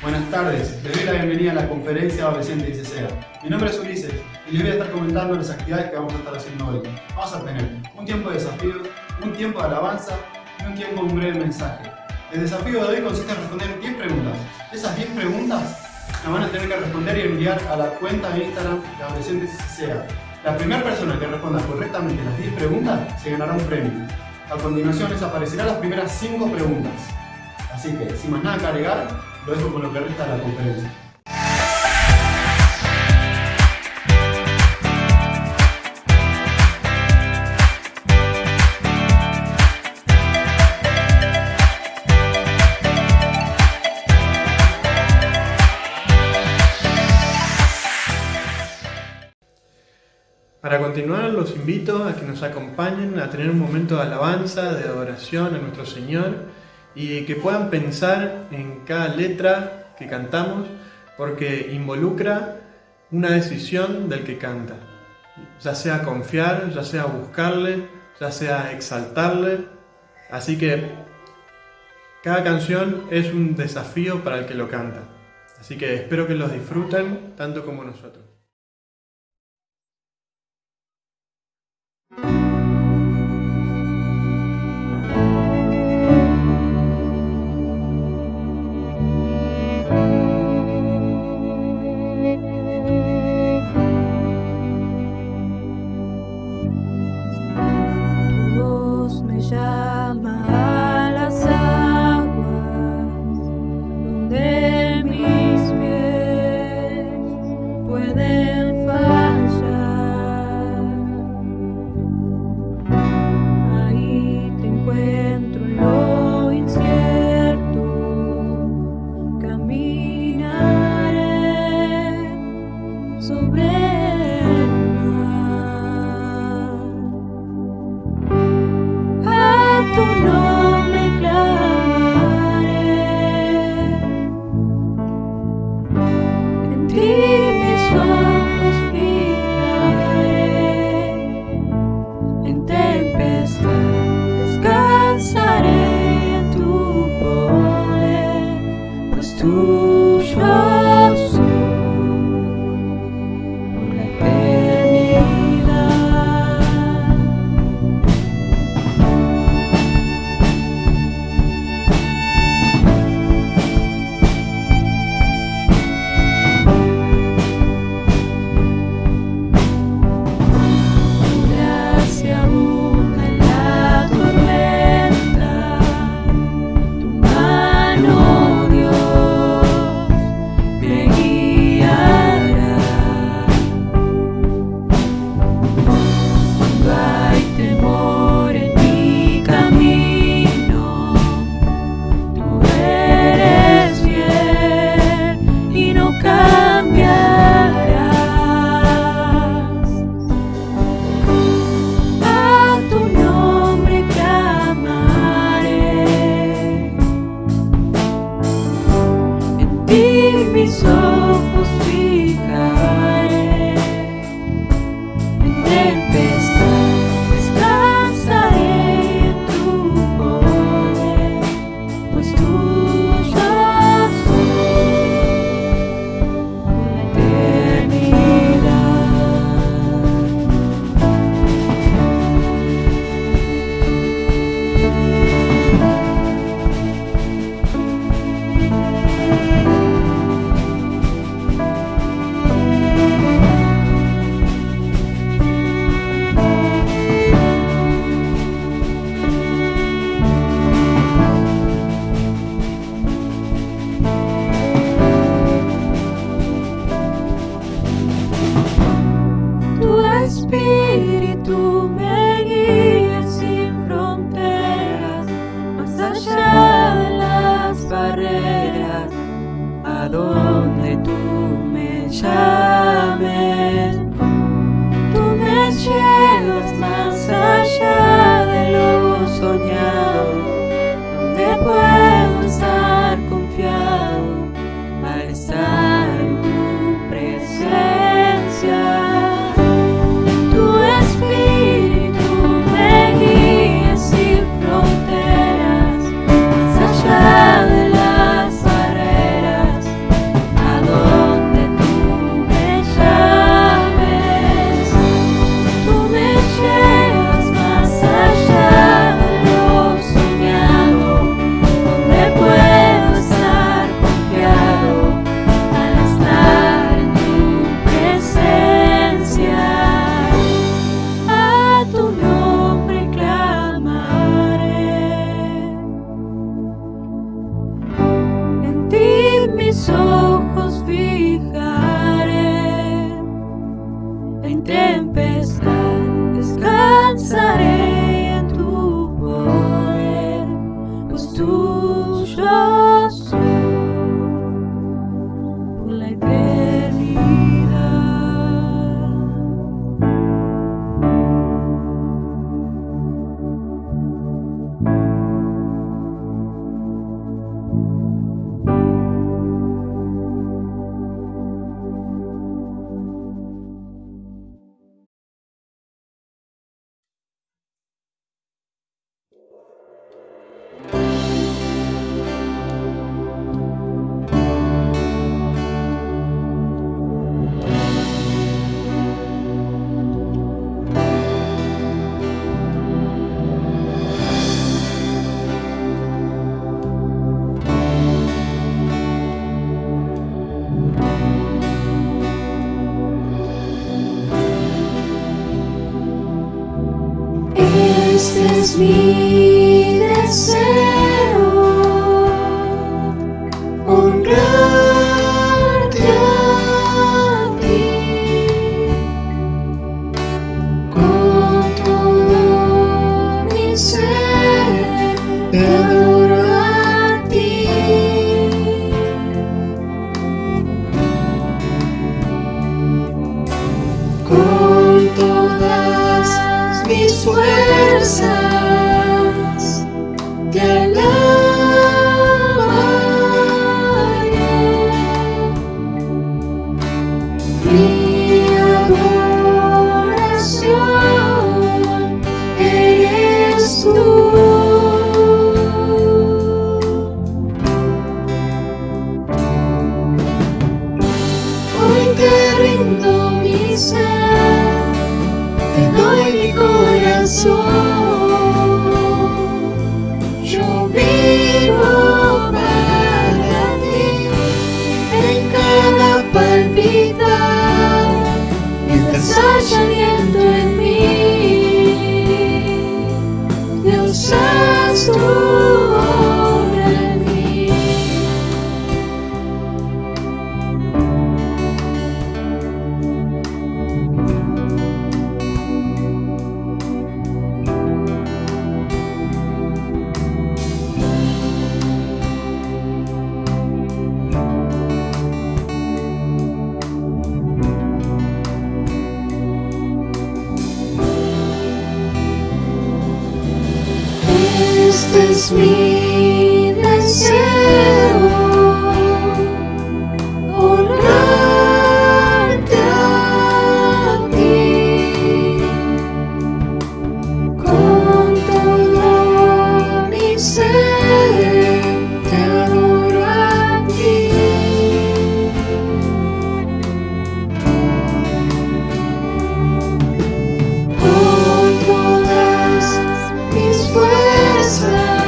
Buenas tardes, les doy la bienvenida a la conferencia Adolescente ICCEA. Mi nombre es Ulises y les voy a estar comentando las actividades que vamos a estar haciendo hoy. Vamos a tener un tiempo de desafíos, un tiempo de alabanza y un tiempo de un breve mensaje. El desafío de hoy consiste en responder 10 preguntas. Esas 10 preguntas las van a tener que responder y enviar a la cuenta de Instagram de Adolescentes ICCEA. La primera persona que responda correctamente las 10 preguntas se ganará un premio. A continuación les aparecerán las primeras 5 preguntas. Así que, sin más nada que agregar, lo dejo con lo que resta de la conferencia. Para continuar, los invito a que nos acompañen a tener un momento de alabanza, de adoración a nuestro Señor y que puedan pensar en cada letra que cantamos porque involucra una decisión del que canta, ya sea confiar, ya sea buscarle, ya sea exaltarle. Así que cada canción es un desafío para el que lo canta. Así que espero que los disfruten tanto como nosotros. Llama a las aguas donde mis pies pueden fallar. Ahí te encuentro en lo incierto, caminaré sobre el mar. Tu nombre clamaré, en ti mis ojos fijaré, en tempestad descansaré en tu poder, pues tuyo soy por la eternidad. Mis ojos fijaré, en tempestad descansaré en tu poder, pues tuyo soy por la eternidad. Espíritu me guía sin fronteras, más allá de las barreras, a donde tú me llames. Tú me llevas más allá de lo soñado, donde puedo estar confiado al estar en tu presencia. Fronteras, más allá de las barreras, ti mis ojos fijaré. En tempestad descansaré en tu poder, pues tuyo soy por la eternidad. Este es mi deseo, honrarte a ti con todo mi ser, te adoro a ti. Con todas mis fuerzas te alabaré. Mi adoración eres tú. Hoy te rindo mi ser, te doy mi corazón. Yo vivo para ti, en cada palpitar, mientras haya aliento en mí. Dios, haz tu obra en mí. Este es mi deseo, honrarte a ti con todo mi ser, te adoro a ti. Con todas mis fuerzas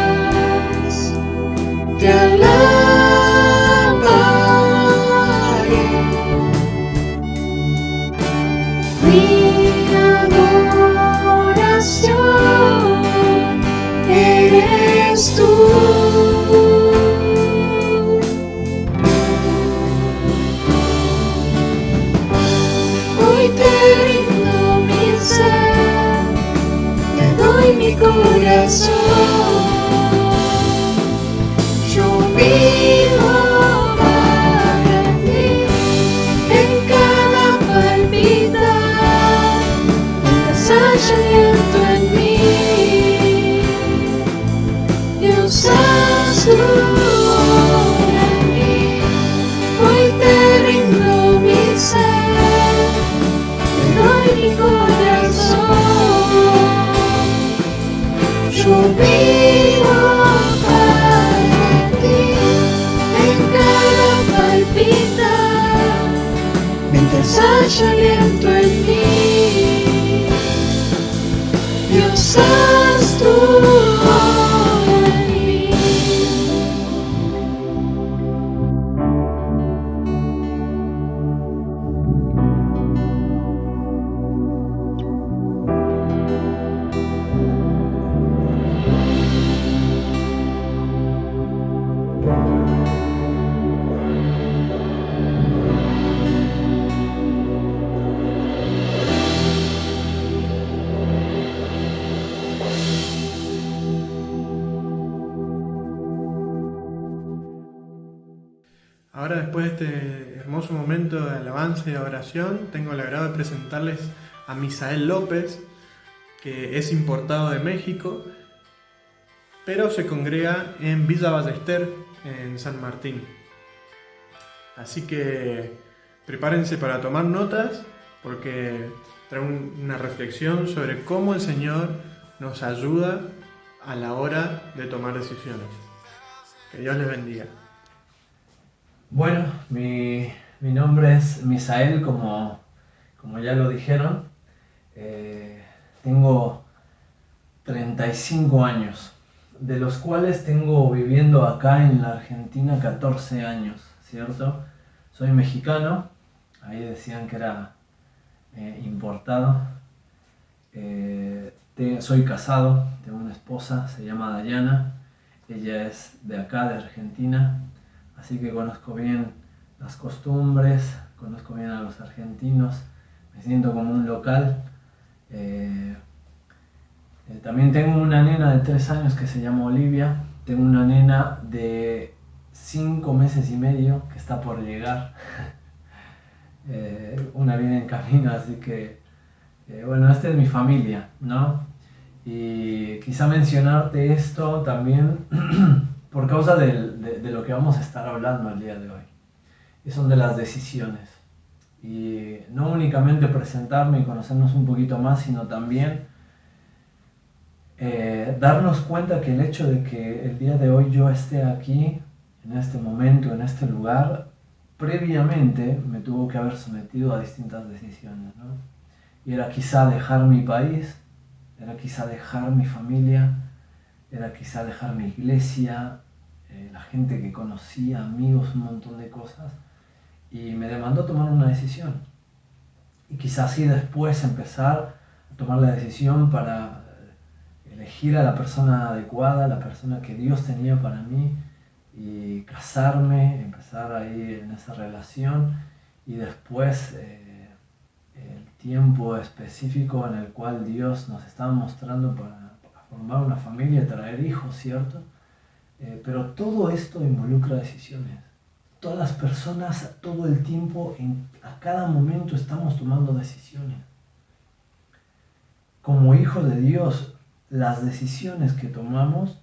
Ahora, después de este hermoso momento de alabanza y de oración, tengo el agrado de presentarles a Misael López, que es importado de México, pero se congrega en Villa Ballester, en San Martín. Así que prepárense para tomar notas, porque traigo una reflexión sobre cómo el Señor nos ayuda a la hora de tomar decisiones. Que Dios les bendiga. Bueno, mi nombre es Misael, como ya lo dijeron. Tengo 35 años, de los cuales tengo viviendo acá en la Argentina 14 años, ¿cierto? Soy mexicano, ahí decían que era importado. Soy casado, tengo una esposa, se llama Dayana, ella es de acá, de Argentina. Así que conozco bien las costumbres, conozco bien a los argentinos, me siento como un local. También tengo una nena de 3 años que se llama Olivia, tengo una nena de 5 meses y medio que está por llegar, una viene en camino, así que bueno, esta es mi familia, ¿no? Y quizá mencionarte esto también por causa de lo que vamos a estar hablando el día de hoy. Y son de las decisiones. Y no únicamente presentarme y conocernos un poquito más, sino también darnos cuenta que el hecho de que el día de hoy yo esté aquí, en este momento, en este lugar, previamente me tuvo que haber sometido a distintas decisiones, ¿no? Y era quizá dejar mi país, era quizá dejar mi familia, era quizá dejar mi iglesia, la gente que conocía, amigos, un montón de cosas, y me demandó tomar una decisión. Y quizás así después empezar a tomar la decisión para elegir a la persona adecuada, la persona que Dios tenía para mí, y casarme, empezar ahí en esa relación, y después el tiempo específico en el cual Dios nos estaba mostrando para formar una familia, traer hijos, ¿cierto? Pero todo esto involucra decisiones. Todas las personas, todo el tiempo, a cada momento estamos tomando decisiones. Como hijos de Dios, las decisiones que tomamos,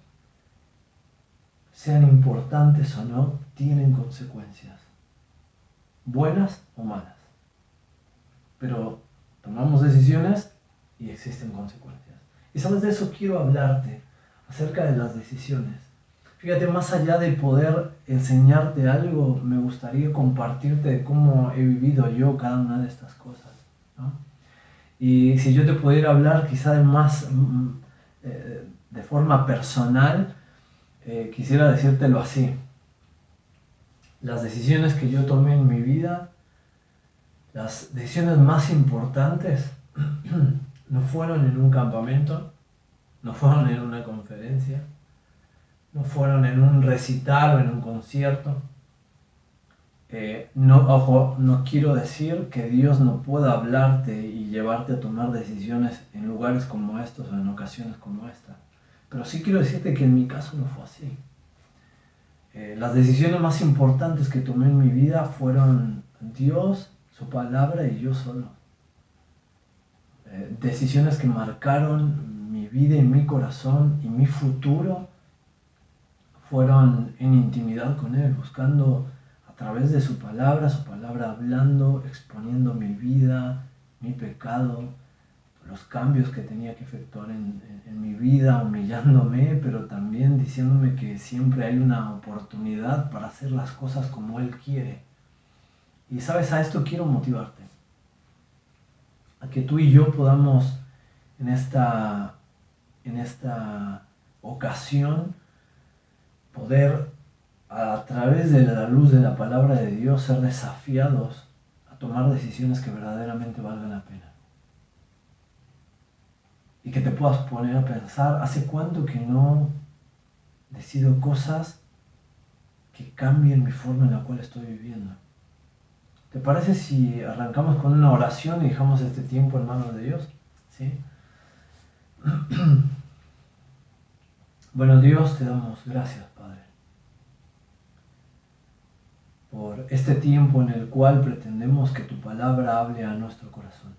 sean importantes o no, tienen consecuencias, buenas o malas. Pero tomamos decisiones y existen consecuencias. Y sabes, de eso quiero hablarte, acerca de las decisiones. Fíjate, más allá de poder enseñarte algo, me gustaría compartirte cómo he vivido yo cada una de estas cosas, ¿no? Y si yo te pudiera hablar quizá de forma personal, quisiera decírtelo así. Las decisiones que yo tomé en mi vida, las decisiones más importantes, no fueron en un campamento, no fueron en una conferencia, no fueron en un recital o en un concierto. No quiero decir que Dios no pueda hablarte y llevarte a tomar decisiones en lugares como estos o en ocasiones como esta. Pero sí quiero decirte que en mi caso no fue así. Las decisiones más importantes que tomé en mi vida fueron Dios, su palabra y yo solo. Decisiones que marcaron mi vida y mi corazón y mi futuro fueron en intimidad con Él, buscando a través de su palabra hablando, exponiendo mi vida, mi pecado, los cambios que tenía que efectuar en mi vida, humillándome, pero también diciéndome que siempre hay una oportunidad para hacer las cosas como Él quiere. Y sabes, a esto quiero motivarte, a que tú y yo podamos en esta ocasión poder, a través de la luz de la palabra de Dios, ser desafiados a tomar decisiones que verdaderamente valgan la pena. Y que te puedas poner a pensar, ¿hace cuánto que no decido cosas que cambien mi forma en la cual estoy viviendo? ¿Te parece si arrancamos con una oración y dejamos este tiempo en manos de Dios? ¿Sí? Bueno, Dios, te damos gracias, Padre, por este tiempo en el cual pretendemos que tu palabra hable a nuestro corazón.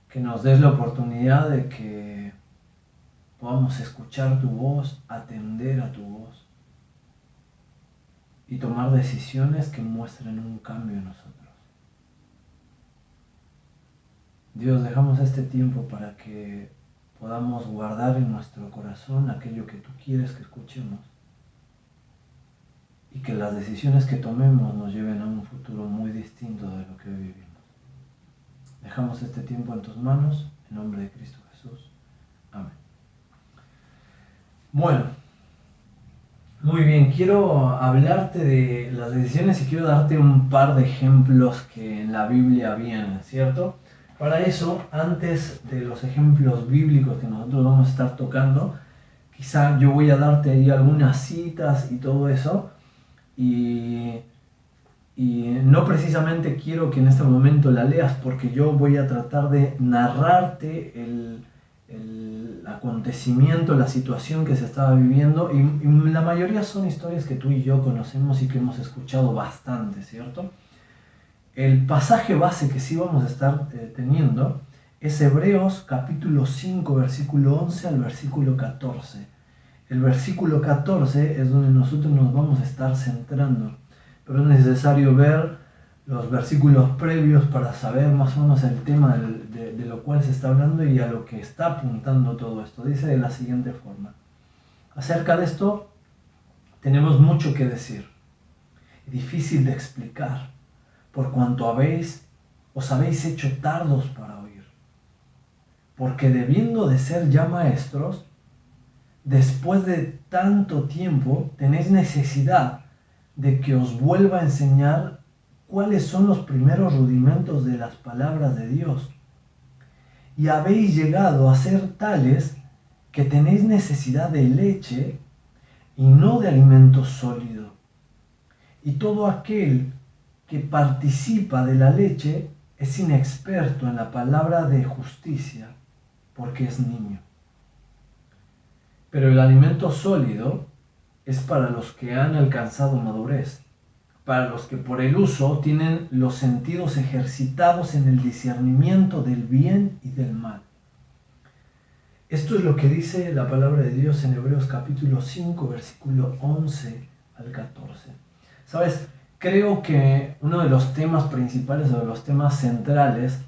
Que nos des la oportunidad de que podamos escuchar tu voz, atender a tu voz y tomar decisiones que muestren un cambio en nosotros. Dios, dejamos este tiempo para que podamos guardar en nuestro corazón aquello que tú quieres que escuchemos y que las decisiones que tomemos nos lleven a un futuro muy distinto de lo que hoy vivimos. Dejamos este tiempo en tus manos, en nombre de Cristo Jesús. Amén. Bueno, muy bien, quiero hablarte de las decisiones y quiero darte un par de ejemplos que en la Biblia vienen, ¿cierto? Para eso, antes de los ejemplos bíblicos que nosotros vamos a estar tocando, quizá yo voy a darte ahí algunas citas y todo eso, y no precisamente quiero que en este momento la leas, porque yo voy a tratar de narrarte el acontecimiento, la situación que se estaba viviendo, y la mayoría son historias que tú y yo conocemos y que hemos escuchado bastante, ¿cierto? El pasaje base que sí vamos a estar teniendo es Hebreos capítulo 5, versículo 11 al versículo 14. El versículo 14 es donde nosotros nos vamos a estar centrando, pero es necesario ver los versículos previos para saber más o menos el tema de lo cual se está hablando y a lo que está apuntando todo esto. Dice de la siguiente forma: acerca de esto tenemos mucho que decir, difícil de explicar, por cuanto os habéis hecho tardos para oír. Porque debiendo de ser ya maestros, después de tanto tiempo tenéis necesidad de que os vuelva a enseñar cuáles son los primeros rudimentos de las palabras de Dios. Y habéis llegado a ser tales que tenéis necesidad de leche y no de alimento sólido. Y todo aquel que participa de la leche es inexperto en la palabra de justicia, porque es niño. Pero el alimento sólido es para los que han alcanzado madurez, para los que por el uso tienen los sentidos ejercitados en el discernimiento del bien y del mal. Esto es lo que dice la palabra de Dios en Hebreos capítulo 5, versículo 11 al 14. ¿Sabes? Creo que uno de los temas principales o de los temas centrales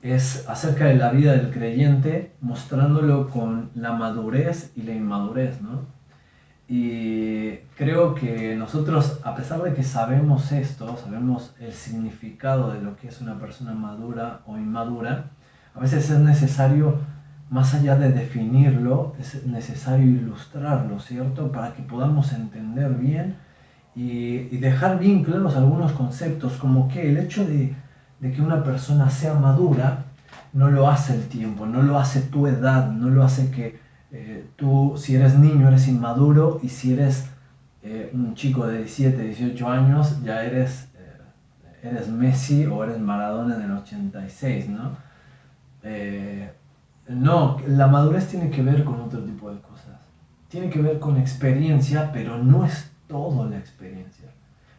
es acerca de la vida del creyente, mostrándolo con la madurez y la inmadurez, ¿no? Y creo que nosotros, a pesar de que sabemos esto, sabemos el significado de lo que es una persona madura o inmadura, a veces es necesario, más allá de definirlo, es necesario ilustrarlo, ¿cierto? Para que podamos entender bien y dejar bien claros algunos conceptos, como que el hecho de que una persona sea madura no lo hace el tiempo, no lo hace tu edad, no lo hace que tú, si eres niño, eres inmaduro, y si eres un chico de 17, 18 años, ya eres Messi o eres Maradona en el 86, ¿no? No, la madurez tiene que ver con otro tipo de cosas. Tiene que ver con experiencia, pero no es todo la experiencia.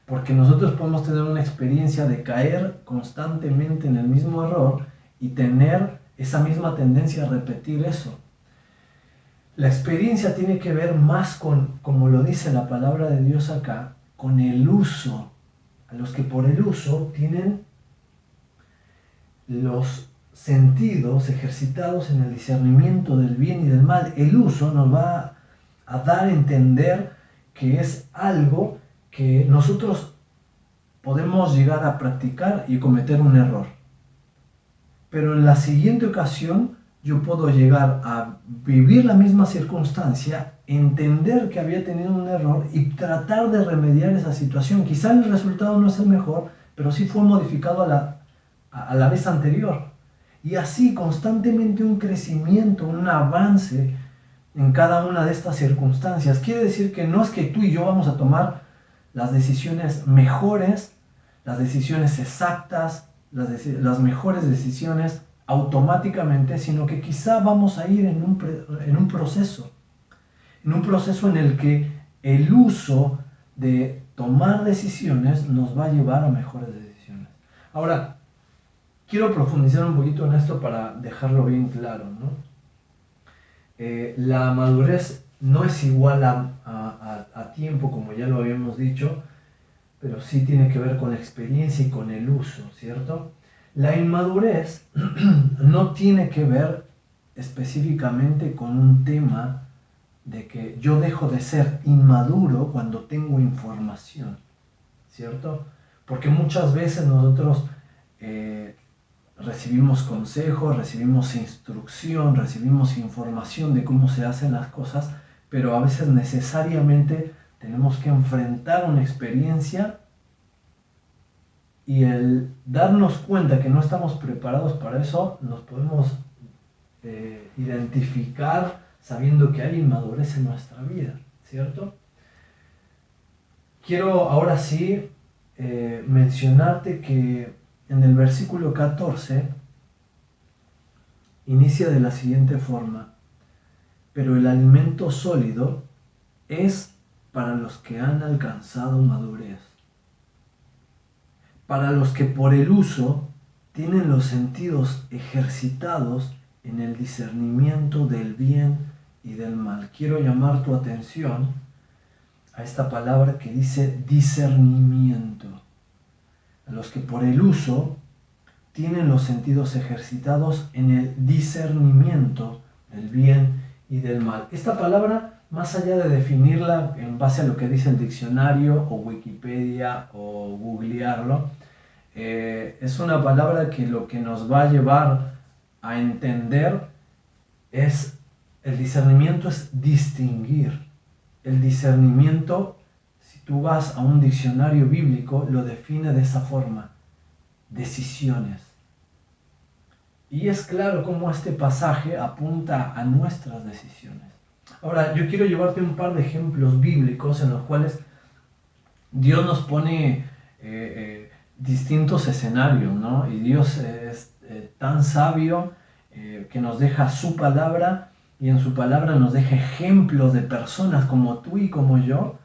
Porque nosotros podemos tener una experiencia de caer constantemente en el mismo error y tener esa misma tendencia a repetir eso. La experiencia tiene que ver más con, como lo dice la palabra de Dios acá, con el uso. A los que por el uso tienen los sentidos ejercitados en el discernimiento del bien y del mal. El uso nos va a dar a entender que es algo que nosotros podemos llegar a practicar y cometer un error. Pero en la siguiente ocasión yo puedo llegar a vivir la misma circunstancia, entender que había tenido un error y tratar de remediar esa situación. Quizá el resultado no es el mejor, pero sí fue modificado a la vez anterior. Y así constantemente un crecimiento, un avance en cada una de estas circunstancias. Quiere decir que no es que tú y yo vamos a tomar las decisiones mejores, las decisiones exactas, las mejores decisiones automáticamente, sino que quizá vamos a ir en un proceso en el que el uso de tomar decisiones nos va a llevar a mejores decisiones. Ahora, quiero profundizar un poquito en esto para dejarlo bien claro, ¿no? La madurez no es igual a tiempo, como ya lo habíamos dicho, pero sí tiene que ver con la experiencia y con el uso, ¿cierto? La inmadurez no tiene que ver específicamente con un tema de que yo dejo de ser inmaduro cuando tengo información, ¿cierto? Porque muchas veces nosotros recibimos consejos, recibimos instrucción, recibimos información de cómo se hacen las cosas, pero a veces necesariamente tenemos que enfrentar una experiencia y el darnos cuenta que no estamos preparados para eso, nos podemos identificar sabiendo que hay inmadurez en nuestra vida, ¿cierto? Quiero ahora sí mencionarte que en el versículo 14 inicia de la siguiente forma: pero el alimento sólido es para los que han alcanzado madurez, para los que por el uso tienen los sentidos ejercitados en el discernimiento del bien y del mal. Quiero llamar tu atención a esta palabra que dice discernimiento. A los que por el uso tienen los sentidos ejercitados en el discernimiento del bien y del mal. Esta palabra, más allá de definirla en base a lo que dice el diccionario o Wikipedia o googlearlo, es una palabra que lo que nos va a llevar a entender es el discernimiento, es distinguir. El discernimiento, si tú vas a un diccionario bíblico, lo define de esa forma: decisiones. Y es claro cómo este pasaje apunta a nuestras decisiones. Ahora, yo quiero llevarte un par de ejemplos bíblicos en los cuales Dios nos pone distintos escenarios, ¿no? Y Dios es tan sabio que nos deja su palabra, y en su palabra nos deja ejemplos de personas como tú y como yo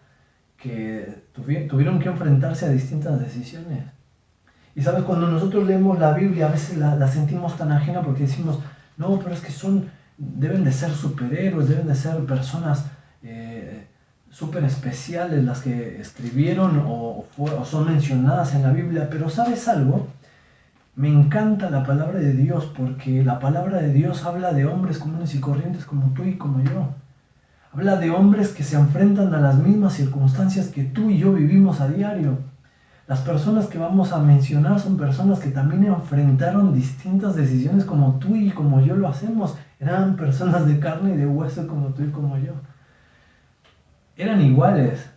que tuvieron que enfrentarse a distintas decisiones. Y sabes, cuando nosotros leemos la Biblia a veces la sentimos tan ajena porque decimos, no, pero es que deben de ser superhéroes, deben de ser personas súper especiales las que escribieron o son mencionadas en la Biblia. Pero ¿sabes algo? Me encanta la palabra de Dios porque la palabra de Dios habla de hombres comunes y corrientes como tú y como yo. Habla de hombres que se enfrentan a las mismas circunstancias que tú y yo vivimos a diario. Las personas que vamos a mencionar son personas que también enfrentaron distintas decisiones como tú y como yo lo hacemos. Eran personas de carne y de hueso como tú y como yo. Eran iguales.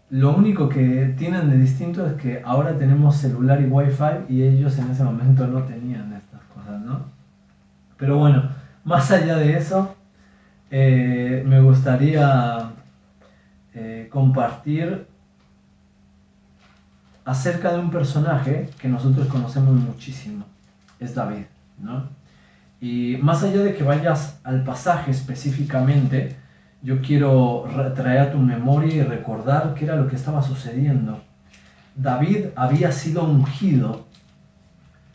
Lo único que tienen de distinto es que ahora tenemos celular y wifi y ellos en ese momento no tenían estas cosas, ¿no? Pero bueno, más allá de eso, me gustaría compartir acerca de un personaje que nosotros conocemos muchísimo. Es David, ¿no? Y más allá de que vayas al pasaje específicamente, yo quiero traer a tu memoria y recordar qué era lo que estaba sucediendo. David había sido ungido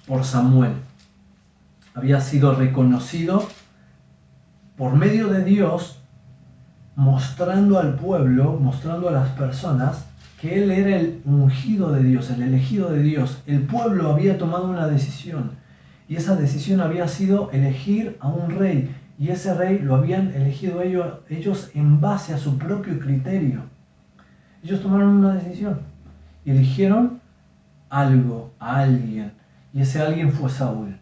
por Samuel. Había sido reconocido por medio de Dios, mostrando al pueblo, mostrando a las personas que él era el ungido de Dios, el elegido de Dios. El pueblo había tomado una decisión y esa decisión había sido elegir a un rey. Y ese rey lo habían elegido ellos en base a su propio criterio. Ellos tomaron una decisión y eligieron algo, a alguien. Y ese alguien fue Saúl.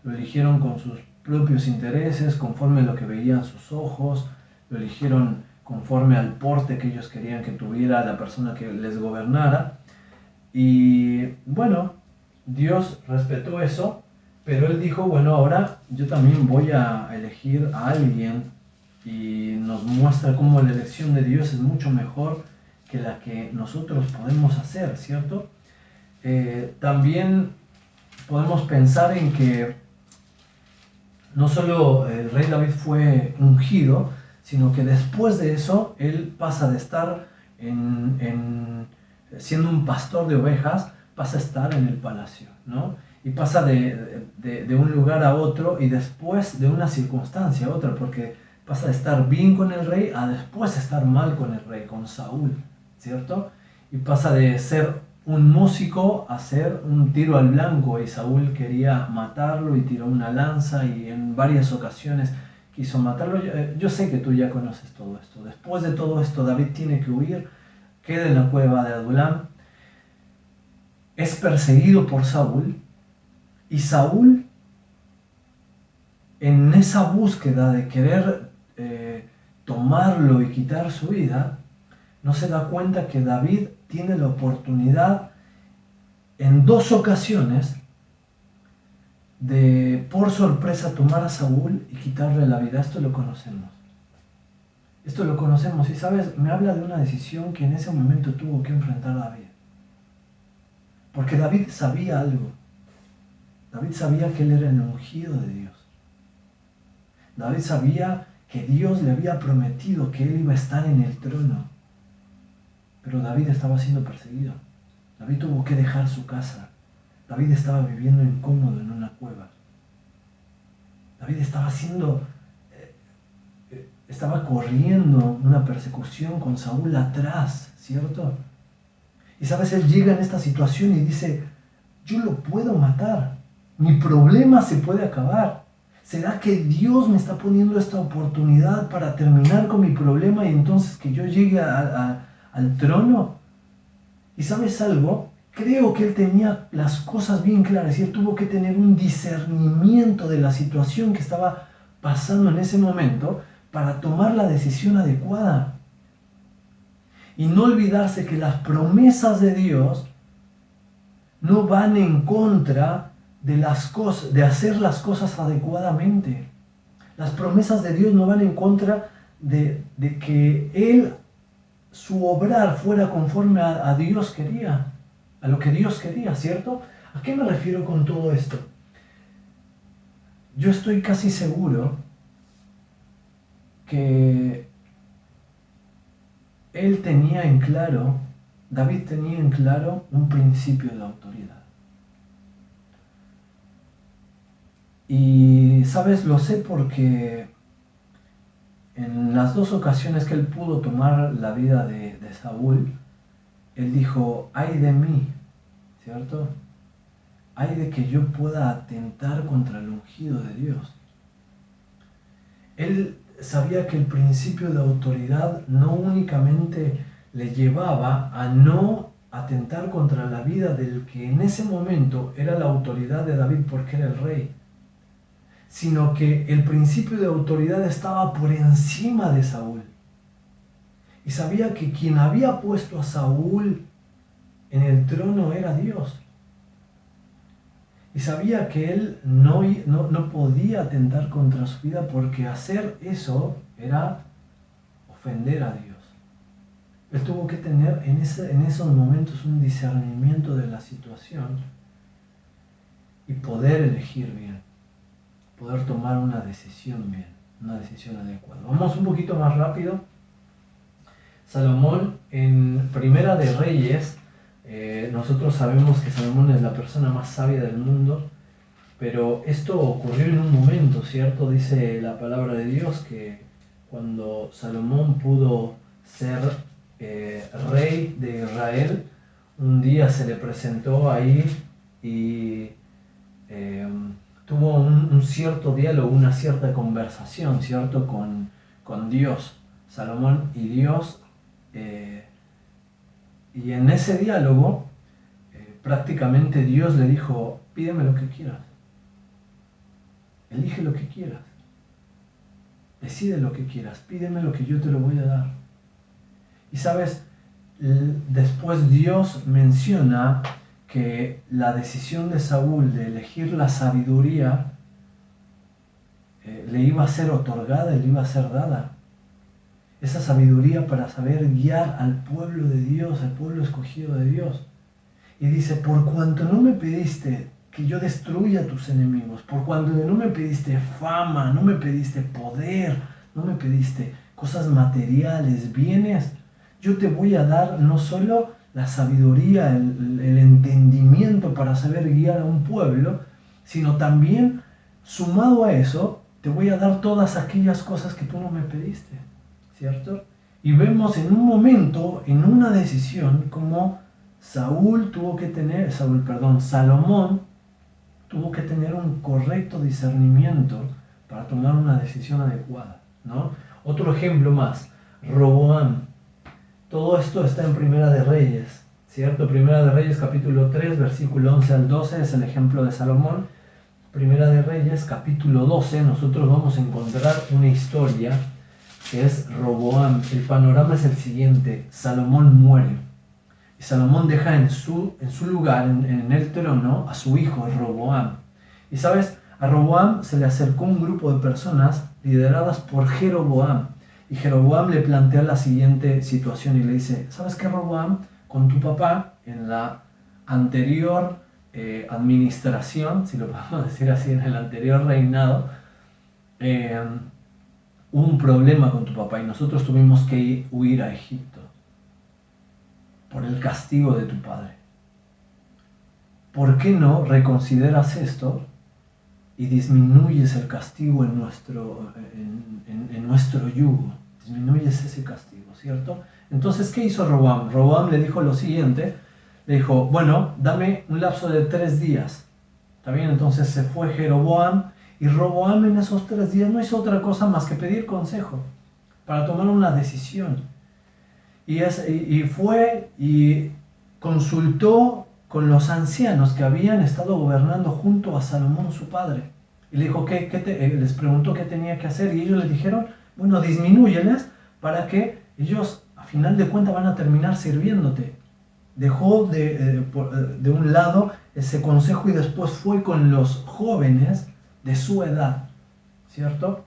Lo eligieron con sus propios intereses, conforme a lo que veían sus ojos. Lo eligieron conforme al porte que ellos querían que tuviera la persona que les gobernara. Y bueno, Dios respetó eso. Pero él dijo, bueno, ahora yo también voy a elegir a alguien, y nos muestra cómo la elección de Dios es mucho mejor que la que nosotros podemos hacer, ¿cierto? También podemos pensar en que no solo el rey David fue ungido, sino que después de eso él pasa de estar siendo un pastor de ovejas, pasa a estar en el palacio, ¿no? Y pasa de un lugar a otro y después de una circunstancia a otra, porque pasa de estar bien con el rey a después estar mal con el rey, con Saúl, ¿cierto? Y pasa de ser un músico a ser un tiro al blanco, y Saúl quería matarlo y tiró una lanza y en varias ocasiones quiso matarlo. Yo sé que tú ya conoces todo esto. Después de todo esto, David tiene que huir, queda en la cueva de Adulam, es perseguido por Saúl, y Saúl, en esa búsqueda de querer tomarlo y quitar su vida, no se da cuenta que David tiene la oportunidad en 2 ocasiones de, por sorpresa, tomar a Saúl y quitarle la vida. Esto lo conocemos. Esto lo conocemos, y sabes, me habla de una decisión que en ese momento tuvo que enfrentar David. Porque David sabía algo. David sabía que él era el ungido de Dios. David sabía que Dios le había prometido que él iba a estar en el trono. Pero David estaba siendo perseguido. David tuvo que dejar su casa. David estaba viviendo incómodo en una cueva. David estaba corriendo una persecución con Saúl atrás, ¿cierto? Y sabes, él llega en esta situación y dice, yo lo puedo matar, mi problema se puede acabar. ¿Será que Dios me está poniendo esta oportunidad para terminar con mi problema y entonces que yo llegue al trono? Y sabes algo, creo que él tenía las cosas bien claras y él tuvo que tener un discernimiento de la situación que estaba pasando en ese momento para tomar la decisión adecuada. Y no olvidarse que las promesas de Dios no van en contra de hacer las cosas adecuadamente. Las promesas de Dios no van en contra de que su obrar fuera conforme a Dios quería, a lo que Dios quería, ¿cierto? ¿A qué me refiero con todo esto? Yo estoy casi seguro que David tenía en claro un principio de autoridad. Y, ¿sabes? Lo sé porque en las 2 ocasiones que él pudo tomar la vida de Saúl, él dijo, ay de mí, ¿cierto? Ay de que yo pueda atentar contra el ungido de Dios. Él sabía que el principio de autoridad no únicamente le llevaba a no atentar contra la vida del que en ese momento era la autoridad de David porque era el rey, sino que el principio de autoridad estaba por encima de Saúl. Y sabía que quien había puesto a Saúl en el trono era Dios. Y sabía que él no podía atentar contra su vida porque hacer eso era ofender a Dios. Él tuvo que tener en esos momentos un discernimiento de la situación y poder elegir bien, poder tomar una decisión bien, una decisión adecuada. Vamos un poquito más rápido. Salomón, en Primera de Reyes, nosotros sabemos que Salomón es la persona más sabia del mundo, pero esto ocurrió en un momento, ¿cierto? Dice la palabra de Dios que cuando Salomón pudo ser rey de Israel, un día se le presentó ahí y tuvo un cierto diálogo, una cierta conversación, ¿cierto? Con Dios, Salomón y Dios. Y en ese diálogo, prácticamente Dios le dijo, pídeme lo que quieras, elige lo que quieras, decide lo que quieras, pídeme lo que yo te lo voy a dar. Y sabes, después Dios menciona que la decisión de Saúl de elegir la sabiduría le iba a ser otorgada y le iba a ser dada. Esa sabiduría para saber guiar al pueblo de Dios, al pueblo escogido de Dios. Y dice, por cuanto no me pediste que yo destruya a tus enemigos, por cuanto no me pediste fama, no me pediste poder, no me pediste cosas materiales, bienes, yo te voy a dar no solo la sabiduría, el entendimiento para saber guiar a un pueblo, sino también, sumado a eso, te voy a dar todas aquellas cosas que tú no me pediste, ¿cierto? Y vemos en un momento, en una decisión, como Salomón tuvo que tener un correcto discernimiento para tomar una decisión adecuada, ¿no? Otro ejemplo más, Roboam. Todo esto está en Primera de Reyes, ¿cierto? Primera de Reyes capítulo 3, versículo 11 al 12 es el ejemplo de Salomón. Primera de Reyes capítulo 12 nosotros vamos a encontrar una historia que es Roboam. El panorama es el siguiente: Salomón muere y Salomón deja en su lugar, en el trono, a su hijo Roboam. Y sabes, a Roboam se le acercó un grupo de personas lideradas por Jeroboam. Y Jeroboam le plantea la siguiente situación y le dice: ¿sabes qué, Roboam? Con tu papá, en la anterior administración, si lo podemos decir así, en el anterior reinado, hubo un problema con tu papá y nosotros tuvimos que huir a Egipto por el castigo de tu padre. ¿Por qué no reconsideras esto y disminuyes el castigo en nuestro yugo? Disminuyes ese castigo, ¿cierto? Entonces, ¿qué hizo Roboam? Roboam le dijo lo siguiente, le dijo: bueno, dame un lapso de 3 días. ¿Está bien? Entonces se fue Jeroboam, y Roboam en esos 3 días no hizo otra cosa más que pedir consejo para tomar una decisión. Y fue y consultó con los ancianos que habían estado gobernando junto a Salomón su padre. Y le dijo, les preguntó qué tenía que hacer, y ellos le dijeron: bueno, disminúyeles para que ellos a final de cuentas van a terminar sirviéndote. Dejó de un lado ese consejo y después fue con los jóvenes de su edad, ¿cierto?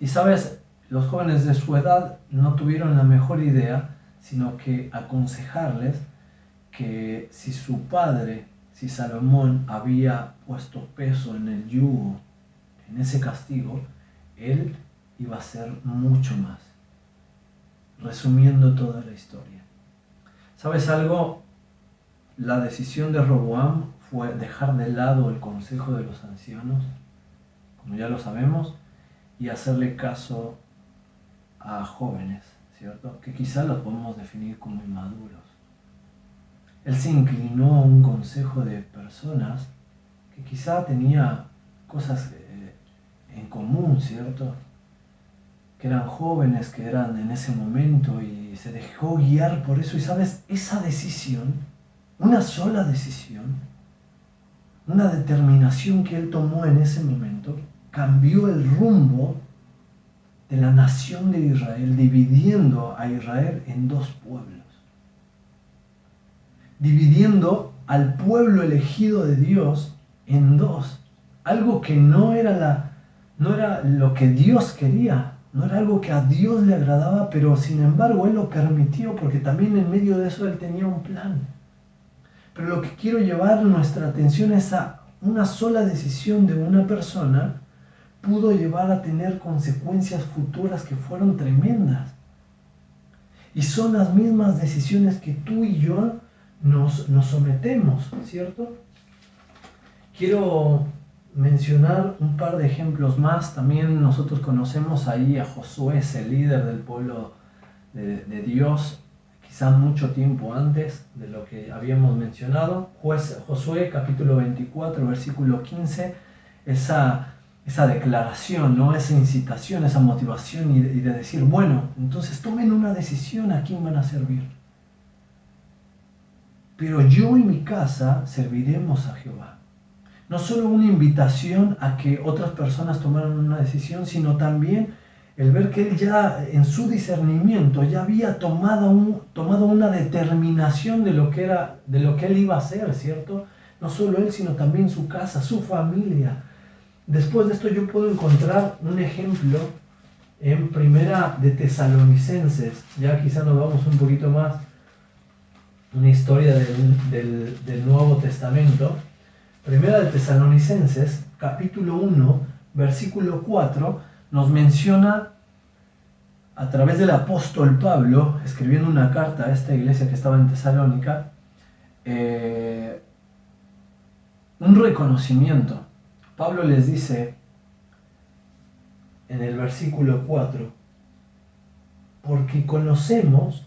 Y sabes, los jóvenes de su edad no tuvieron la mejor idea, sino que aconsejarles que si su padre, si Salomón había puesto peso en el yugo, en ese castigo, él iba a ser mucho más. Resumiendo toda la historia. ¿Sabes algo? La decisión de Roboam fue dejar de lado el consejo de los ancianos, como ya lo sabemos, y hacerle caso a jóvenes, ¿cierto? Que quizá los podemos definir como inmaduros. Él se inclinó a un consejo de personas que quizá tenía cosas en común, ¿cierto? Que eran jóvenes, que eran en ese momento, y se dejó guiar por eso. Y sabes, esa decisión, una sola decisión, una determinación que él tomó en ese momento, cambió el rumbo de la nación de Israel, dividiendo a Israel en 2 pueblos. Dividiendo al pueblo elegido de Dios en 2. Algo que no era lo que Dios quería. No era algo que a Dios le agradaba, pero sin embargo Él lo permitió porque también en medio de eso Él tenía un plan. Pero lo que quiero llevar nuestra atención es a una sola decisión de una persona pudo llevar a tener consecuencias futuras que fueron tremendas. Y son las mismas decisiones que tú y yo nos sometemos, ¿cierto? Quiero mencionar un par de ejemplos más. También nosotros conocemos ahí a Josué, ese líder del pueblo de Dios, quizá mucho tiempo antes de lo que habíamos mencionado. Josué capítulo 24, versículo 15, esa declaración, ¿no? Esa incitación, esa motivación y de decir, bueno, entonces tomen una decisión a quién van a servir. Pero yo y mi casa serviremos a Jehová. No solo una invitación a que otras personas tomaran una decisión, sino también el ver que él ya en su discernimiento ya había tomado una determinación de lo que él iba a hacer, ¿cierto? No solo él, sino también su casa, su familia. Después de esto yo puedo encontrar un ejemplo en Primera de Tesalonicenses. Ya quizá nos vamos un poquito más, una historia del Nuevo Testamento. Primera de Tesalonicenses, capítulo 1, versículo 4, nos menciona a través del apóstol Pablo, escribiendo una carta a esta iglesia que estaba en Tesalónica, un reconocimiento. Pablo les dice en el versículo 4, porque conocemos,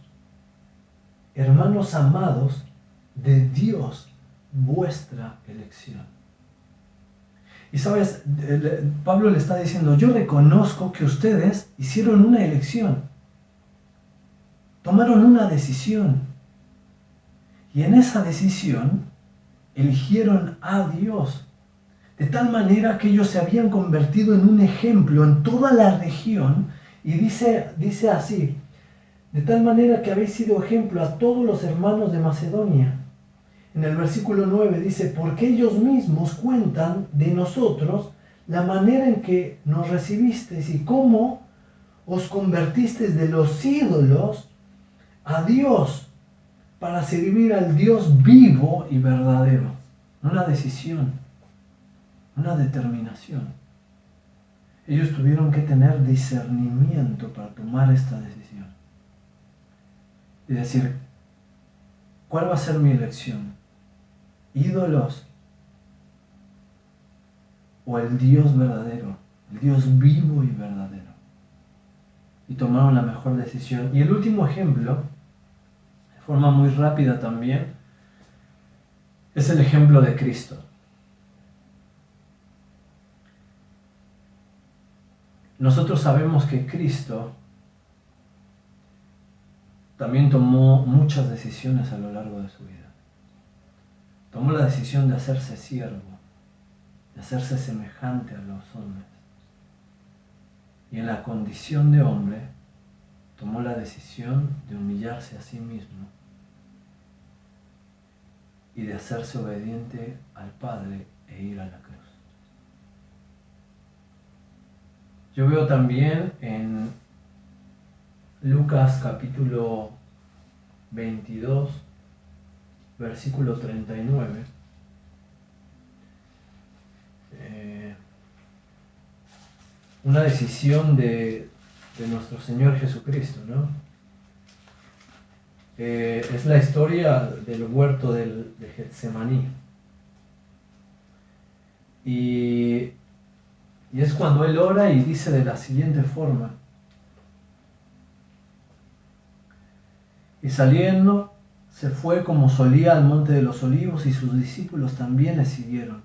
hermanos amados, de Dios vuestra elección. Y sabes, Pablo le está diciendo, yo reconozco que ustedes hicieron una elección, tomaron una decisión, y en esa decisión eligieron a Dios, de tal manera que ellos se habían convertido en un ejemplo en toda la región, y dice así, de tal manera que habéis sido ejemplo a todos los hermanos de Macedonia. En el versículo 9 dice, porque ellos mismos cuentan de nosotros la manera en que nos recibisteis y cómo os convertisteis de los ídolos a Dios para servir al Dios vivo y verdadero. Una decisión, una determinación. Ellos tuvieron que tener discernimiento para tomar esta decisión. Y decir, ¿cuál va a ser mi elección? ¿Ídolos o el Dios verdadero, el Dios vivo y verdadero? Y tomaron la mejor decisión. Y el último ejemplo, de forma muy rápida también, es el ejemplo de Cristo. Nosotros sabemos que Cristo también tomó muchas decisiones a lo largo de su vida. Tomó la decisión de hacerse siervo, de hacerse semejante a los hombres. Y en la condición de hombre, tomó la decisión de humillarse a sí mismo y de hacerse obediente al Padre e ir a la cruz. Yo veo también en Lucas capítulo 22, versículo 39, una decisión de nuestro Señor Jesucristo, ¿no? Es la historia del huerto de Getsemaní. Y es cuando Él ora y dice de la siguiente forma, y saliendo se fue como solía al monte de los olivos y sus discípulos también le siguieron.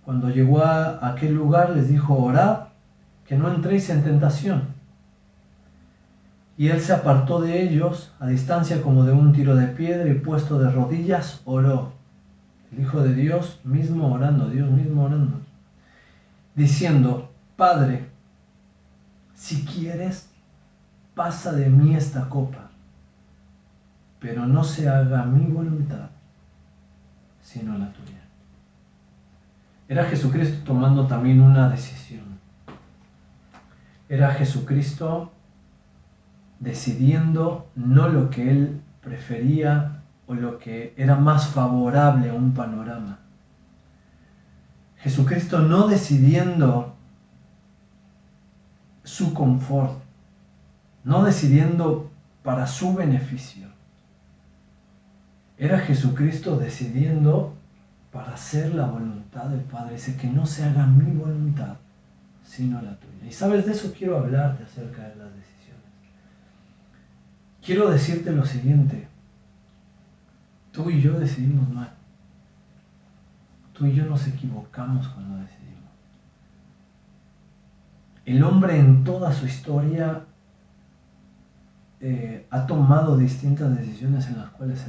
Cuando llegó a aquel lugar les dijo, orad, que no entréis en tentación. Y él se apartó de ellos a distancia como de un tiro de piedra y puesto de rodillas oró. El Hijo de Dios mismo orando, diciendo, Padre, si quieres, pasa de mí esta copa, pero no se haga mi voluntad, sino la tuya. Era Jesucristo tomando también una decisión. Era Jesucristo decidiendo no lo que Él prefería o lo que era más favorable a un panorama. Jesucristo no decidiendo su confort, no decidiendo para su beneficio. Era Jesucristo decidiendo para hacer la voluntad del Padre. Dice que no se haga mi voluntad, sino la tuya. Y sabes, de eso quiero hablarte acerca de las decisiones. Quiero decirte lo siguiente. Tú y yo decidimos mal. Tú y yo nos equivocamos cuando decidimos. El hombre en toda su historia ha tomado distintas decisiones en las cuales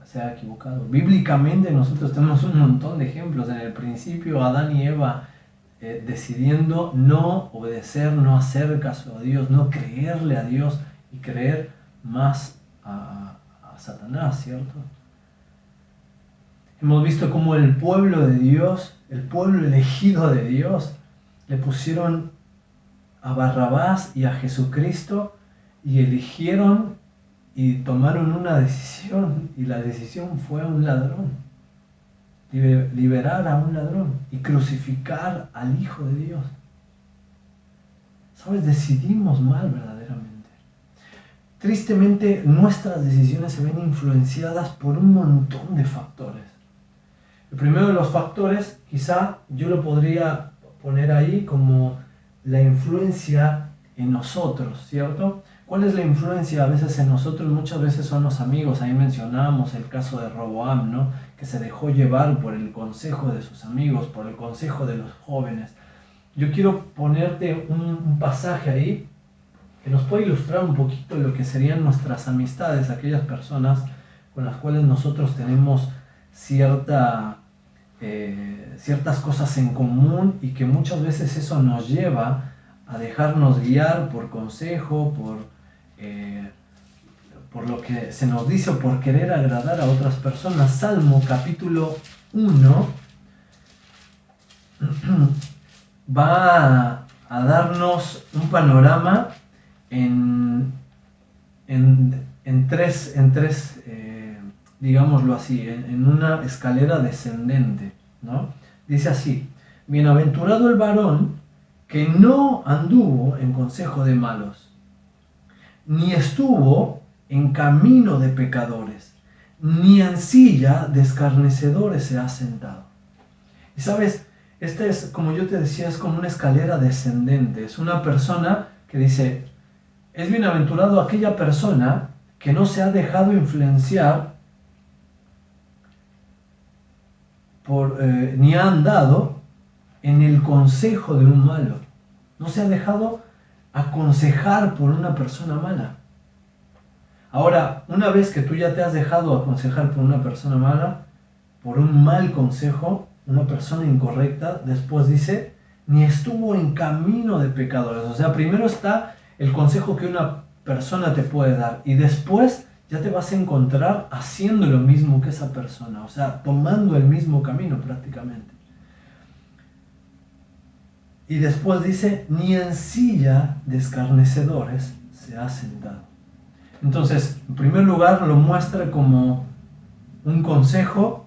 se ha equivocado. Bíblicamente nosotros tenemos un montón de ejemplos. En el principio, Adán y Eva decidiendo no obedecer, no hacer caso a Dios, no creerle a Dios y creer más a Satanás, ¿cierto? Hemos visto cómo el pueblo de Dios, el pueblo elegido de Dios, le pusieron a Barrabás y a Jesucristo y eligieron y tomaron una decisión, y la decisión fue a un ladrón, liberar a un ladrón y crucificar al Hijo de Dios. ¿Sabes? Decidimos mal verdaderamente. tristemente nuestras decisiones se ven influenciadas por un montón de factores. El primero de los factores, quizá yo lo podría poner ahí como la influencia en nosotros, ¿cierto? ¿Cuál es la influencia a veces en nosotros? Muchas veces son los amigos. Ahí mencionábamos el caso de Roboam, ¿no? Que se dejó llevar por el consejo de sus amigos, por el consejo de los jóvenes. Yo quiero ponerte un pasaje ahí que nos puede ilustrar un poquito lo que serían nuestras amistades, aquellas personas con las cuales nosotros tenemos ciertas cosas en común y que muchas veces eso nos lleva a dejarnos guiar por consejo, por lo que se nos dice o por querer agradar a otras personas. Salmo capítulo 1 va a darnos un panorama en tres, digámoslo así, en una escalera descendente, ¿no? Dice así: bienaventurado el varón que no anduvo en consejo de malos, ni estuvo en camino de pecadores, ni en silla de escarnecedores se ha sentado. Y sabes, esta es, como yo te decía, es como una escalera descendente. Es una persona que dice, es bienaventurado aquella persona que no se ha dejado influenciar ni ha andado en el consejo de un malo. No se ha dejado aconsejar por una persona mala. Ahora, una vez que tú ya te has dejado aconsejar por una persona mala, por un mal consejo, una persona incorrecta, después dice, ni estuvo en camino de pecadores. O sea, primero está el consejo que una persona te puede dar y después ya te vas a encontrar haciendo lo mismo que esa persona, o sea, tomando el mismo camino prácticamente. Y después dice, ni en silla de escarnecedores se ha sentado. Entonces, en primer lugar lo muestra como un consejo,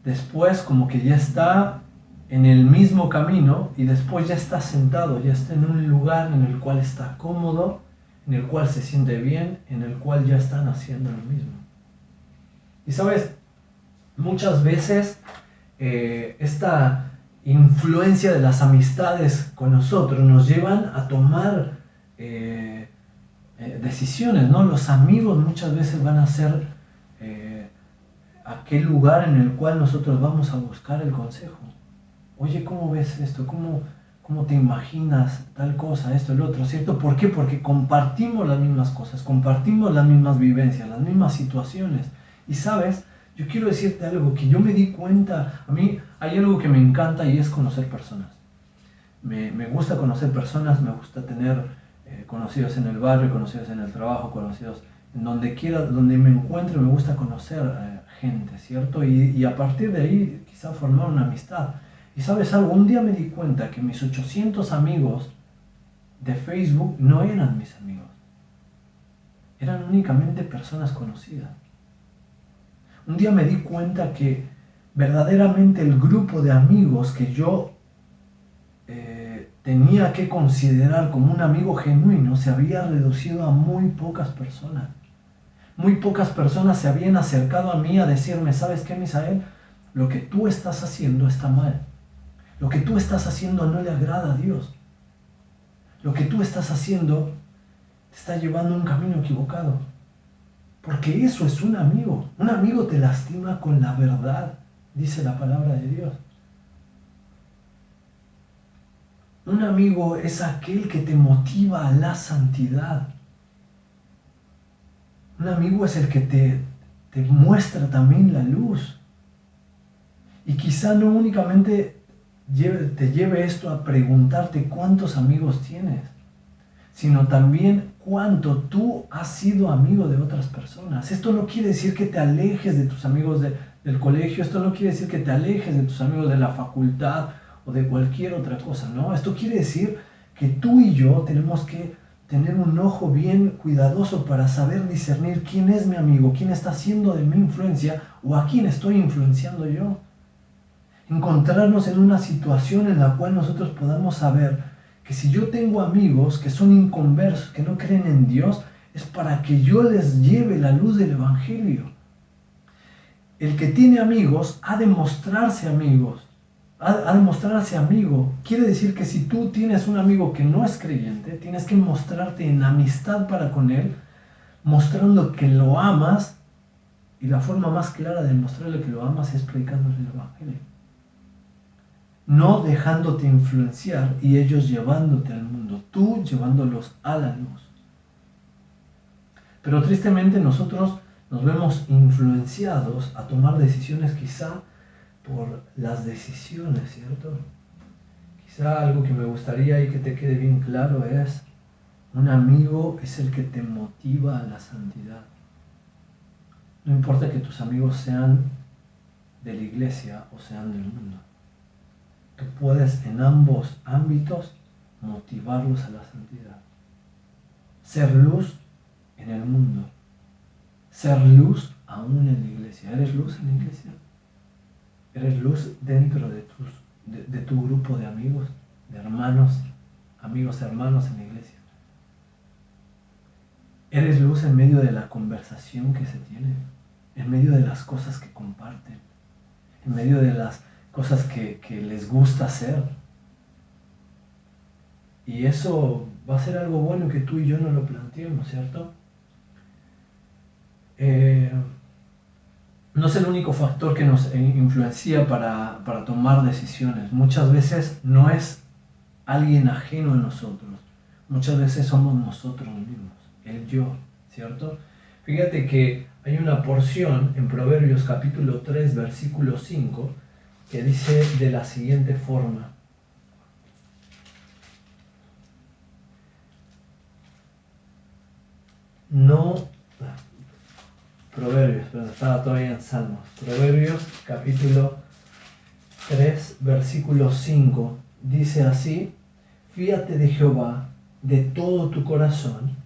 después como que ya está en el mismo camino y después ya está sentado, ya está en un lugar en el cual está cómodo, en el cual se siente bien, en el cual ya están haciendo lo mismo. Y sabes, muchas veces esta influencia de las amistades con nosotros nos llevan a tomar decisiones, ¿no? Los amigos muchas veces van a ser aquel lugar en el cual nosotros vamos a buscar el consejo. Oye, ¿cómo ves esto? ¿Cómo te imaginas tal cosa, esto, el otro, ¿cierto? ¿Por qué? Porque compartimos las mismas cosas, compartimos las mismas vivencias, las mismas situaciones. Y sabes, yo quiero decirte algo que yo me di cuenta, a mí hay algo que me encanta y es conocer personas. Me gusta conocer personas, me gusta tener conocidos en el barrio, conocidos en el trabajo, conocidos en donde quiera, donde me encuentre, me gusta conocer gente, ¿cierto? Y a partir de ahí quizá formar una amistad. Y sabes algo, un día me di cuenta que mis 800 amigos de Facebook no eran mis amigos. Eran únicamente personas conocidas. Un día me di cuenta que verdaderamente el grupo de amigos que yo tenía que considerar como un amigo genuino se había reducido a muy pocas personas. Muy pocas personas se habían acercado a mí a decirme, ¿sabes qué, Misael? Lo que tú estás haciendo está mal. Lo que tú estás haciendo no le agrada a Dios. Lo que tú estás haciendo te está llevando a un camino equivocado. Porque eso es un amigo. Un amigo te lastima con la verdad, dice la palabra de Dios. Un amigo es aquel que te motiva a la santidad. Un amigo es el que te muestra también la luz. Y quizá no únicamente te lleve esto a preguntarte cuántos amigos tienes, sino también cuánto tú has sido amigo de otras personas. Esto no quiere decir que te alejes de tus amigos del colegio, esto no quiere decir que te alejes de tus amigos de la facultad o de cualquier otra cosa, ¿no? Esto quiere decir que tú y yo tenemos que tener un ojo bien cuidadoso para saber discernir quién es mi amigo, quién está siendo de mi influencia o a quién estoy influenciando yo. Encontrarnos en una situación en la cual nosotros podamos saber que si yo tengo amigos que son inconversos, que no creen en Dios, es para que yo les lleve la luz del Evangelio. El que tiene amigos ha de mostrarse amigos, ha de mostrarse amigo. Quiere decir que si tú tienes un amigo que no es creyente, tienes que mostrarte en amistad para con él, mostrando que lo amas, y la forma más clara de mostrarle que lo amas es predicándole el Evangelio. No dejándote influenciar y ellos llevándote al mundo, tú llevándolos a la luz. Pero tristemente nosotros nos vemos influenciados a tomar decisiones quizá por las decisiones, ¿cierto? Quizá algo que me gustaría y que te quede bien claro es: un amigo es el que te motiva a la santidad. No importa que tus amigos sean de la iglesia o sean del mundo. Tú puedes en ambos ámbitos motivarlos a la santidad. Ser luz en el mundo. Ser luz aún en la iglesia. ¿Eres luz en la iglesia? ¿Eres luz dentro de tu grupo de amigos, de hermanos, amigos hermanos en la iglesia? ¿Eres luz en medio de la conversación que se tiene? En medio de las cosas que comparten, en medio de las cosas que les gusta hacer. Y eso va a ser algo bueno que tú y yo no lo planteemos, ¿cierto? No es el único factor que nos influencia para tomar decisiones. Muchas veces no es alguien ajeno a nosotros. Muchas veces somos nosotros mismos, el yo, ¿cierto? Fíjate que hay una porción en Proverbios capítulo 3, versículo 5, que dice de la siguiente forma: Proverbios, pero estaba todavía en Salmos. Proverbios capítulo 3, versículo 5, dice así: fíate de Jehová de todo tu corazón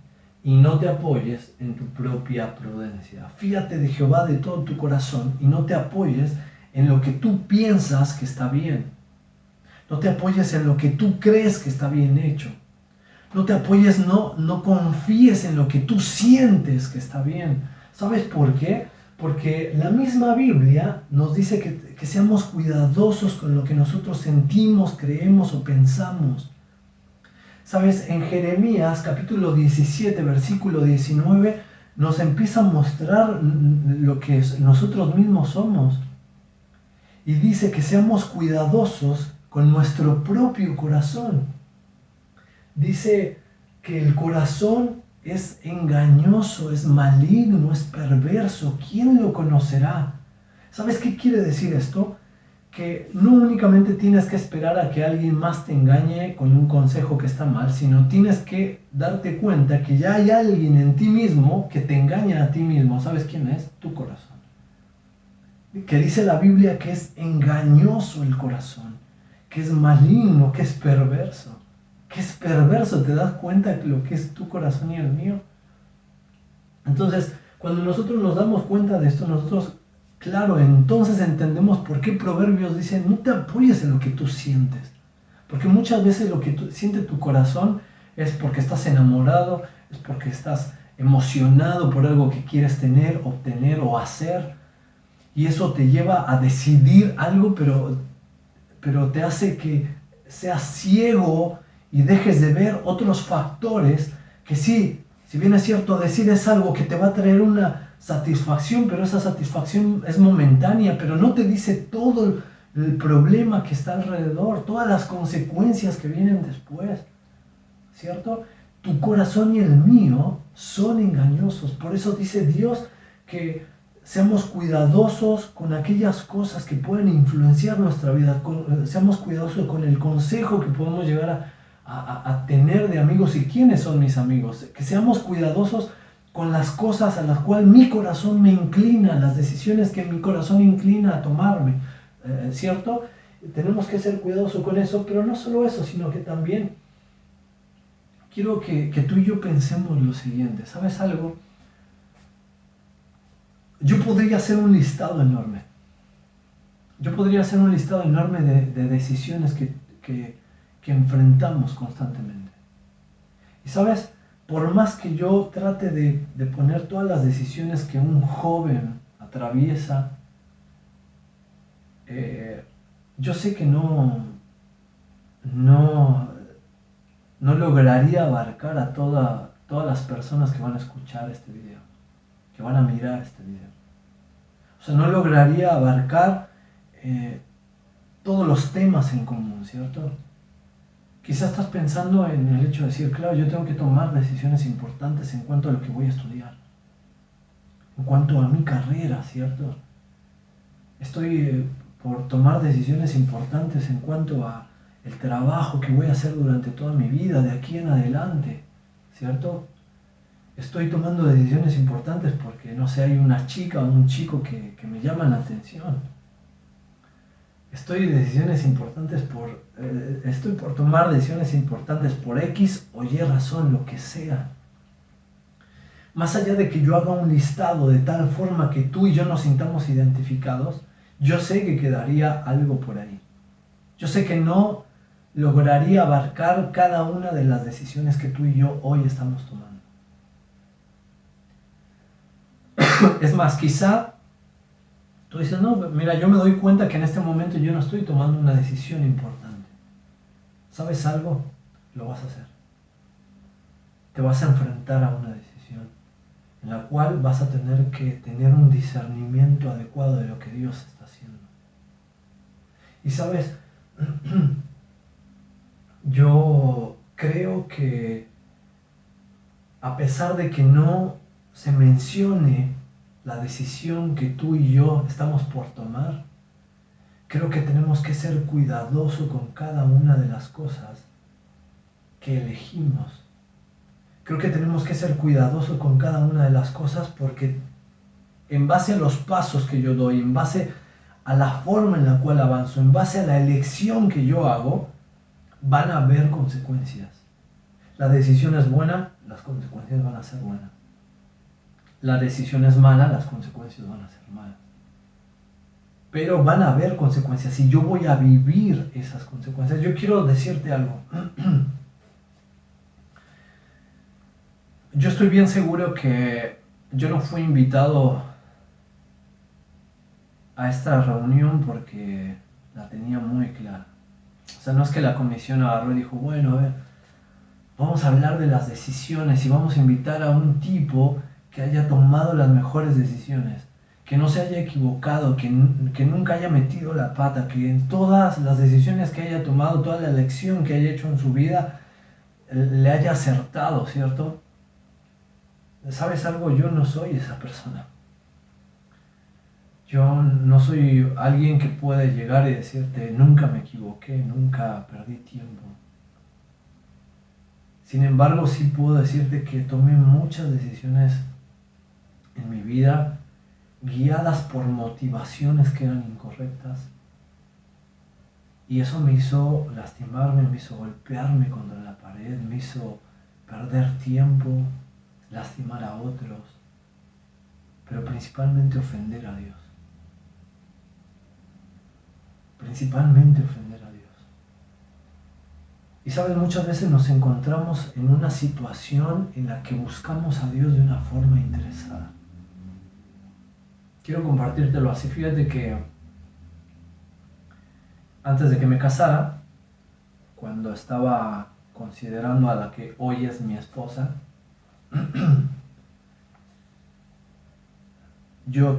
y no te apoyes en tu propia prudencia. Fíate de Jehová de todo tu corazón y no te apoyes en lo que tú piensas que está bien. No te apoyes en lo que tú crees que está bien hecho. No te apoyes, no confíes en lo que tú sientes que está bien. ¿Sabes por qué? Porque la misma Biblia nos dice que seamos cuidadosos con lo que nosotros sentimos, creemos o pensamos. ¿Sabes? En Jeremías capítulo 17, versículo 19, nos empieza a mostrar lo que nosotros mismos somos. Y dice que seamos cuidadosos con nuestro propio corazón. Dice que el corazón es engañoso, es maligno, es perverso. ¿Quién lo conocerá? ¿Sabes qué quiere decir esto? Que no únicamente tienes que esperar a que alguien más te engañe con un consejo que está mal, sino tienes que darte cuenta que ya hay alguien en ti mismo que te engaña a ti mismo. ¿Sabes quién es? Tu corazón. Que dice la Biblia que es engañoso el corazón, que es maligno, que es perverso. Que es perverso, ¿te das cuenta de lo que es tu corazón y el mío? Entonces, cuando nosotros nos damos cuenta de esto, nosotros, claro, entonces entendemos por qué Proverbios dice: no te apoyes en lo que tú sientes. Porque muchas veces lo que siente tu corazón es porque estás enamorado, es porque estás emocionado por algo que quieres tener, obtener o hacer. Y eso te lleva a decidir algo, pero te hace que seas ciego y dejes de ver otros factores que sí, si bien es cierto, decides algo que te va a traer una satisfacción, pero esa satisfacción es momentánea, pero no te dice todo el problema que está alrededor, todas las consecuencias que vienen después, ¿cierto? Tu corazón y el mío son engañosos. Por eso dice Dios que seamos cuidadosos con aquellas cosas que pueden influenciar nuestra vida, seamos cuidadosos con el consejo que podemos llegar a tener de amigos y quiénes son mis amigos, que seamos cuidadosos con las cosas a las cuales mi corazón me inclina, las decisiones que mi corazón inclina a tomarme, ¿cierto? Tenemos que ser cuidadosos con eso, pero no solo eso, sino que también quiero que tú y yo pensemos lo siguiente. ¿Sabes algo? Yo podría hacer un listado enorme. Yo podría hacer un listado enorme de decisiones que enfrentamos constantemente. Y sabes, por más que yo trate de poner todas las decisiones que un joven atraviesa, yo sé que no lograría abarcar a todas las personas que van a escuchar este video, que van a mirar este video. O sea, no lograría abarcar todos los temas en común, ¿cierto? Quizás estás pensando en el hecho de decir, claro, yo tengo que tomar decisiones importantes en cuanto a lo que voy a estudiar, en cuanto a mi carrera, ¿cierto? Estoy por tomar decisiones importantes en cuanto a el trabajo que voy a hacer durante toda mi vida, de aquí en adelante, ¿cierto? Estoy tomando decisiones importantes porque, no sé, hay una chica o un chico que me llaman la atención. Estoy por tomar decisiones importantes por X o Y razón, lo que sea. Más allá de que yo haga un listado de tal forma que tú y yo nos sintamos identificados, yo sé que quedaría algo por ahí. Yo sé que no lograría abarcar cada una de las decisiones que tú y yo hoy estamos tomando. Es más, quizá tú dices, no, mira, yo me doy cuenta que en este momento yo no estoy tomando una decisión importante. ¿Sabes algo? Lo vas a hacer. Te vas a enfrentar a una decisión en la cual vas a tener que tener un discernimiento adecuado de lo que Dios está haciendo. Y sabes, yo creo que a pesar de que no se mencione la decisión que tú y yo estamos por tomar, creo que tenemos que ser cuidadosos con cada una de las cosas que elegimos. Creo que tenemos que ser cuidadosos con cada una de las cosas porque en base a los pasos que yo doy, en base a la forma en la cual avanzo, en base a la elección que yo hago, van a haber consecuencias. La decisión es buena, las consecuencias van a ser buenas. La decisión es mala, las consecuencias van a ser malas. Pero van a haber consecuencias y yo voy a vivir esas consecuencias. Yo quiero decirte algo. Yo estoy bien seguro que yo no fui invitado a esta reunión porque la tenía muy clara. O sea, no es que la comisión agarró y dijo, bueno, a ver, vamos a hablar de las decisiones y vamos a invitar a un tipo que haya tomado las mejores decisiones, que no se haya equivocado, que nunca haya metido la pata, que en todas las decisiones que haya tomado, toda la elección que haya hecho en su vida, le haya acertado, ¿cierto? ¿Sabes algo? Yo no soy esa persona. Yo no soy alguien que puede llegar y decirte, nunca me equivoqué, nunca perdí tiempo. Sin embargo, sí puedo decirte que tomé muchas decisiones en mi vida guiadas por motivaciones que eran incorrectas. Y eso me hizo lastimarme, me hizo golpearme contra la pared, me hizo perder tiempo, lastimar a otros, pero principalmente ofender a Dios. Principalmente ofender a Dios. Y sabes, muchas veces nos encontramos en una situación en la que buscamos a Dios de una forma interesada. Quiero compartírtelo así. Fíjate que antes de que me casara, cuando estaba considerando a la que hoy es mi esposa, yo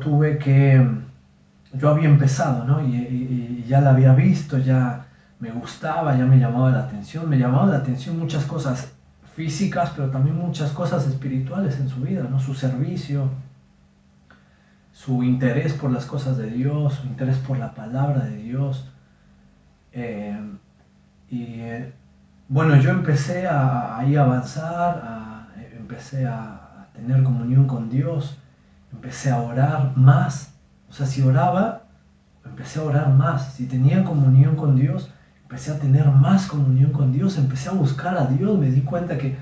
había empezado, ¿no? Y ya la había visto, ya me gustaba, ya me llamaba la atención. Me llamaban la atención muchas cosas físicas, pero también muchas cosas espirituales en su vida, ¿no? Su servicio, su interés por las cosas de Dios, su interés por la palabra de Dios. Bueno, yo empecé a avanzar, empecé a tener comunión con Dios, empecé a orar más. O sea, si oraba, empecé a orar más. Si tenía comunión con Dios, empecé a tener más comunión con Dios. Empecé a buscar a Dios. Me di cuenta que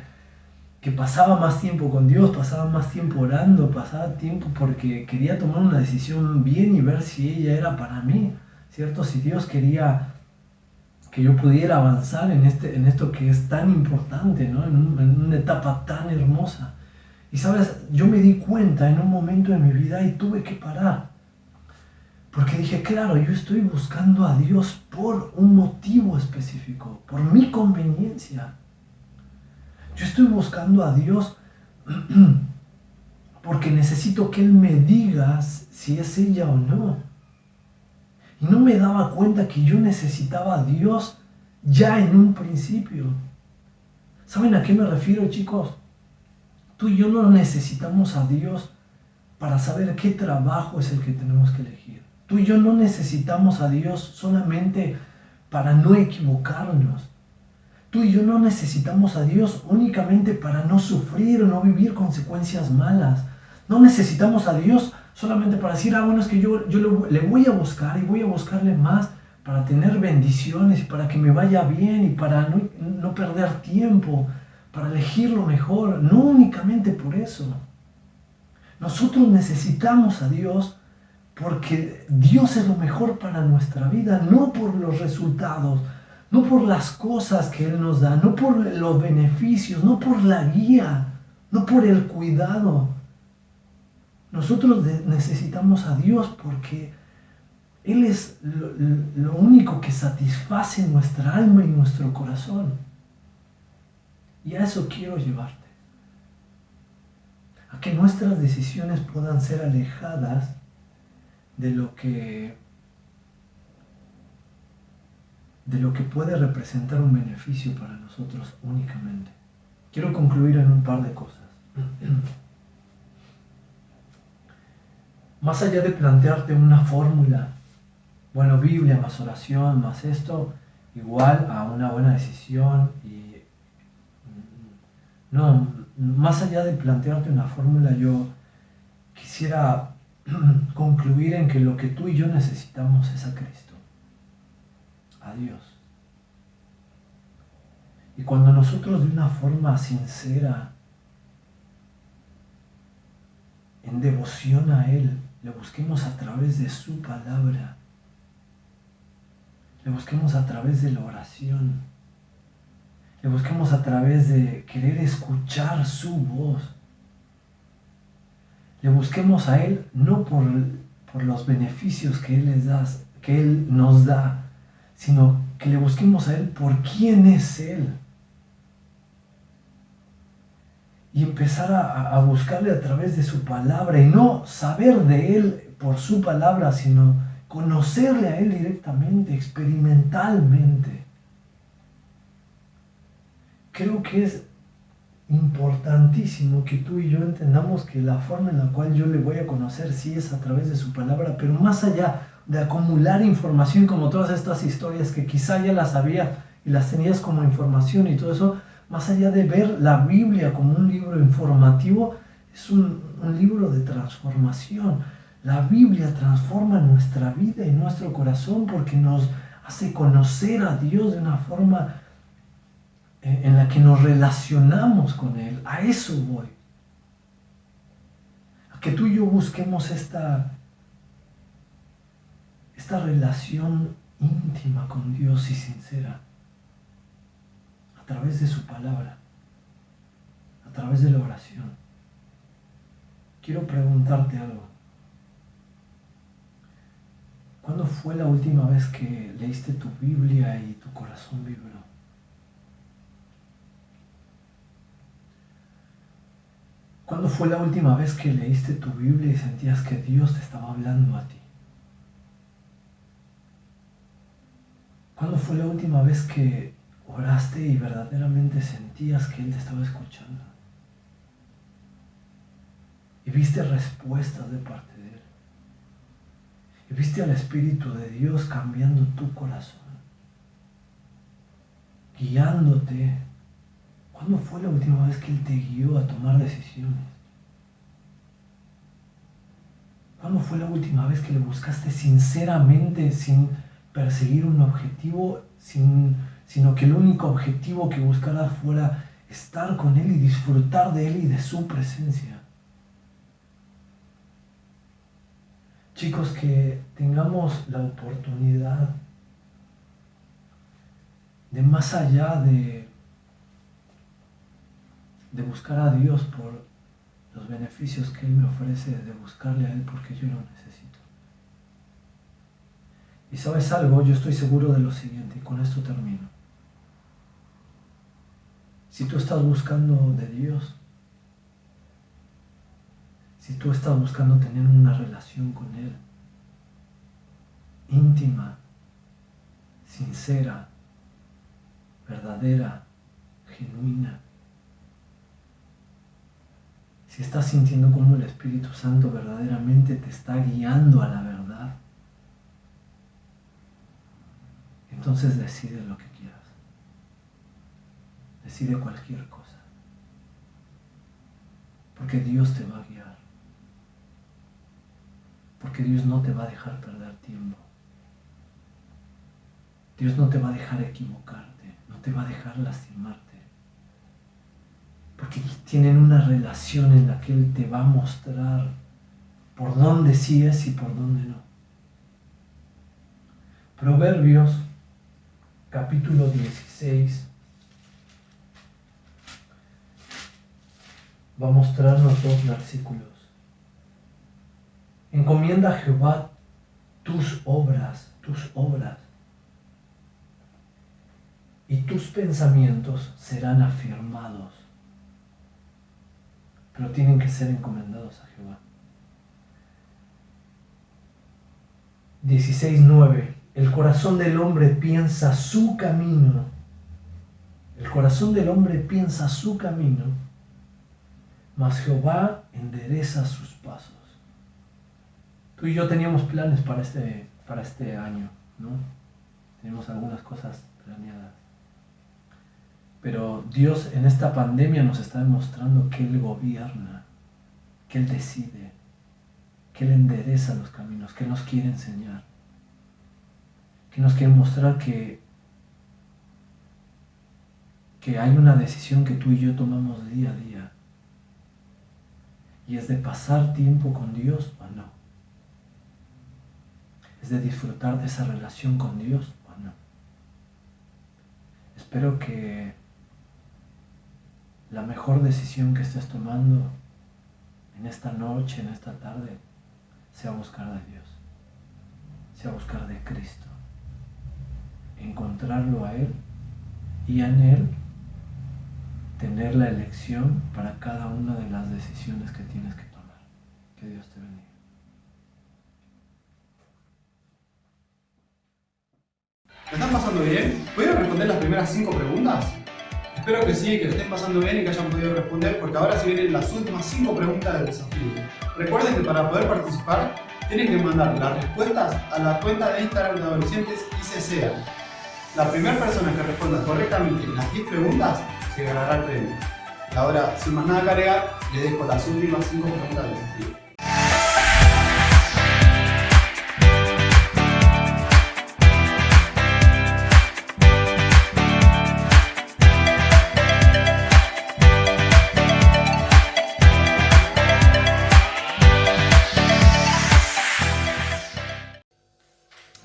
pasaba más tiempo con Dios, pasaba más tiempo orando, pasaba tiempo porque quería tomar una decisión bien y ver si ella era para mí, ¿cierto? Si Dios quería que yo pudiera avanzar en esto que es tan importante, ¿no? En una etapa tan hermosa. Y sabes, yo me di cuenta en un momento de mi vida y tuve que parar. Porque dije, claro, yo estoy buscando a Dios por un motivo específico, por mi conveniencia. Yo estoy buscando a Dios porque necesito que Él me diga si es ella o no. Y no me daba cuenta que yo necesitaba a Dios ya en un principio. ¿Saben a qué me refiero, chicos? Tú y yo no necesitamos a Dios para saber qué trabajo es el que tenemos que elegir. Tú y yo no necesitamos a Dios solamente para no equivocarnos. Tú y yo no necesitamos a Dios únicamente para no sufrir o no vivir consecuencias malas. No necesitamos a Dios solamente para decir, bueno, es que yo le voy a buscar y voy a buscarle más para tener bendiciones y para que me vaya bien y para no perder tiempo, para elegir lo mejor. No únicamente por eso. Nosotros necesitamos a Dios porque Dios es lo mejor para nuestra vida, no por los resultados, no por las cosas que Él nos da, no por los beneficios, no por la guía, no por el cuidado. Nosotros necesitamos a Dios porque Él es lo único que satisface nuestra alma y nuestro corazón. Y a eso quiero llevarte. A que nuestras decisiones puedan ser alejadas de lo que puede representar un beneficio para nosotros únicamente. Quiero concluir en un par de cosas. Más allá de plantearte una fórmula, bueno, Biblia más oración más esto, igual a una buena decisión no, más allá de plantearte una fórmula, yo quisiera concluir en que lo que tú y yo necesitamos es a Cristo, a Dios. Y cuando nosotros de una forma sincera, en devoción a Él, le busquemos a través de su palabra, le busquemos a través de la oración, le busquemos a través de querer escuchar su voz, le busquemos a Él no por los beneficios que Él nos da, sino que le busquemos a Él por quién es Él. Y empezar a buscarle a través de su palabra y no saber de Él por su palabra, sino conocerle a Él directamente, experimentalmente. Creo que es importantísimo que tú y yo entendamos que la forma en la cual yo le voy a conocer sí es a través de su palabra, pero más allá de acumular información como todas estas historias que quizá ya las sabías y las tenías como información y todo eso, más allá de ver la Biblia como un libro informativo, es un libro de transformación. La Biblia transforma nuestra vida y nuestro corazón porque nos hace conocer a Dios de una forma en la que nos relacionamos con Él. A eso voy. A que tú y yo busquemos esta relación íntima con Dios y sincera. A través de su palabra. A través de la oración. Quiero preguntarte algo. ¿Cuándo fue la última vez que leíste tu Biblia y tu corazón vibró? ¿Cuándo fue la última vez que leíste tu Biblia y sentías que Dios te estaba hablando a ti? ¿Cuándo fue la última vez que oraste y verdaderamente sentías que Él te estaba escuchando? Y viste respuestas de parte de Él. Y viste al Espíritu de Dios cambiando tu corazón, guiándote. ¿Cuándo fue la última vez que Él te guió a tomar decisiones? ¿Cuándo fue la última vez que le buscaste sinceramente, sin perseguir un objetivo, sino que el único objetivo que buscaras fuera estar con Él y disfrutar de Él y de su presencia? Chicos, que tengamos la oportunidad más allá de buscar a Dios por los beneficios que Él me ofrece, de buscarle a Él porque yo lo necesito. Y sabes algo, yo estoy seguro de lo siguiente, y con esto termino. Si tú estás buscando de Dios, si tú estás buscando tener una relación con Él, íntima, sincera, verdadera, genuina, si estás sintiendo cómo el Espíritu Santo verdaderamente te está guiando a la verdad, entonces decide lo que quieras. Decide cualquier cosa. Porque Dios te va a guiar. Porque Dios no te va a dejar perder tiempo. Dios no te va a dejar equivocarte. No te va a dejar lastimarte. Porque tienen una relación en la que Él te va a mostrar por dónde sí es y por dónde no. Proverbios, capítulo 16, va a mostrarnos 2 versículos. Encomienda a Jehová tus obras, y tus pensamientos serán afirmados. Pero tienen que ser encomendados a Jehová. 16:9. El corazón del hombre piensa su camino. El corazón del hombre piensa su camino, mas Jehová endereza sus pasos. Tú y yo teníamos planes para este año, ¿no? Teníamos algunas cosas planeadas. Pero Dios en esta pandemia nos está demostrando que Él gobierna, que Él decide, que Él endereza los caminos, que Él nos quiere enseñar, que nos quiere mostrar que hay una decisión que tú y yo tomamos día a día, y es de pasar tiempo con Dios o no. Es de disfrutar de esa relación con Dios o no. Espero que la mejor decisión que estés tomando en esta noche, en esta tarde, sea buscar de Dios, sea buscar de Cristo, encontrarlo a Él y en Él tener la elección para cada una de las decisiones que tienes que tomar. Que Dios te bendiga. ¿Me están pasando bien? ¿Pudieron responder las primeras 5 preguntas? Espero que sí, que lo estén pasando bien y que hayan podido responder, porque ahora se vienen las últimas 5 preguntas del desafío. Recuerden que para poder participar tienen que mandar las respuestas a la cuenta de Instagram de Adolescentes ICSEA. La primera persona que responda correctamente las 10 preguntas se ganará el premio. Y ahora, sin más nada que agregar, les dejo las últimas 5 preguntas del desafío.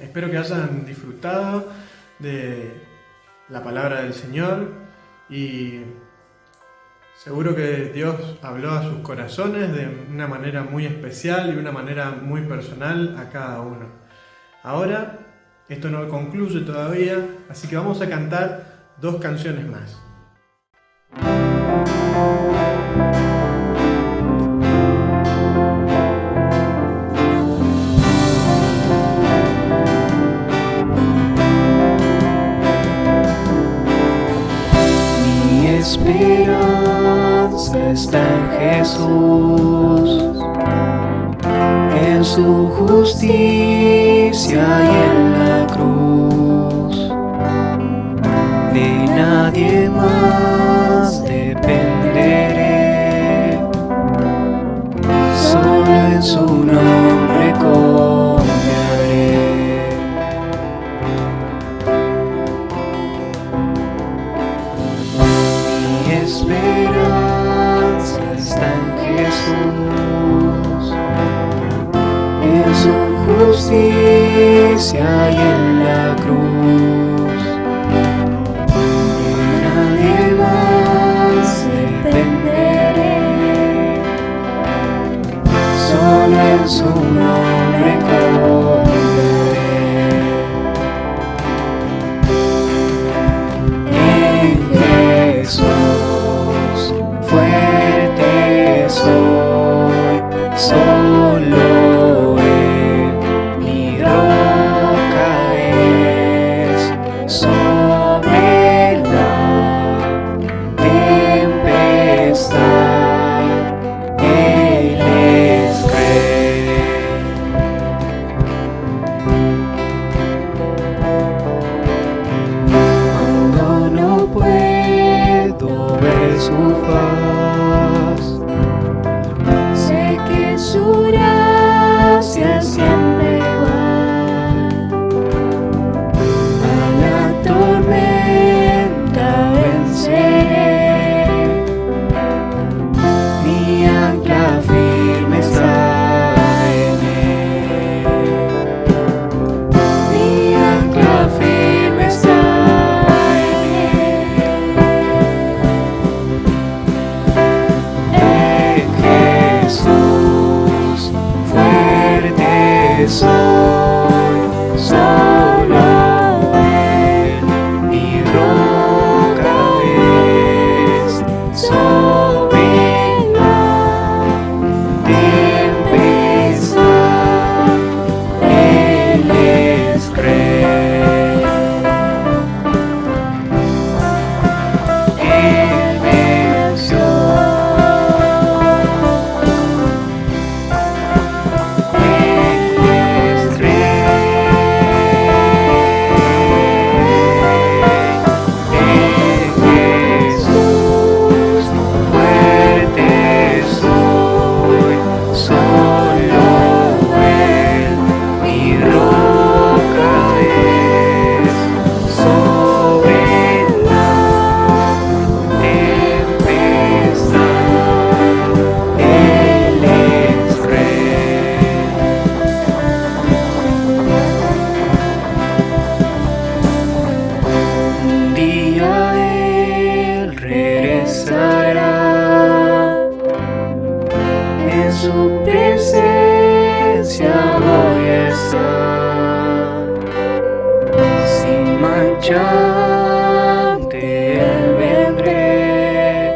Espero que hayan disfrutado de la palabra del Señor y seguro que Dios habló a sus corazones de una manera muy especial y una manera muy personal a cada uno. Ahora, esto no concluye todavía, así que vamos a cantar 2 canciones más. Esperanza está en Jesús, en su justicia y en la cruz. De nadie más dependeré, solo en su nombre confiaré. Esperanza está en Jesús, en su justicia y en la cruz. su nombre confiaré. En Jesús fuerte soy, solo Él mi roca es. Sobre la tempestad Él es rey. Cuando no puedo ver su faz, sé que su gracia siempre va. A la tormenta venceré, mi ancla firme está en Él. Mi ancla firme está en Él. En Jesús fuerte soy, solo Él mi roca es. Sobre la tempestad Él es rey. Él venció. Él es rey. En Jesús fuerte soy, solo Él mi roca es. Sobre la tempestad Él es rey. Un día Él regresará, en su presencia voy a estar. Sin mancha ante Él vendré,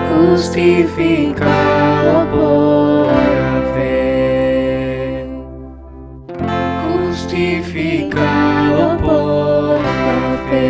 justificado por la fe. Justificado por la fe.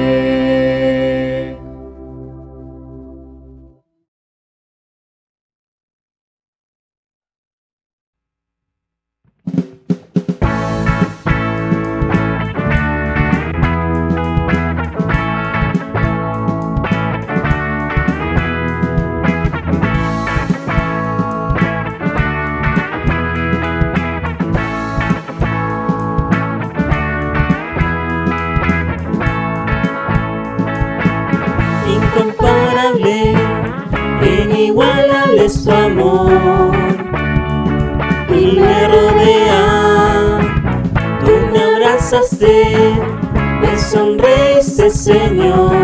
Incomparable, inigualable es tu amor, y me rodea, tú me abrazaste, me sonreíste, Señor,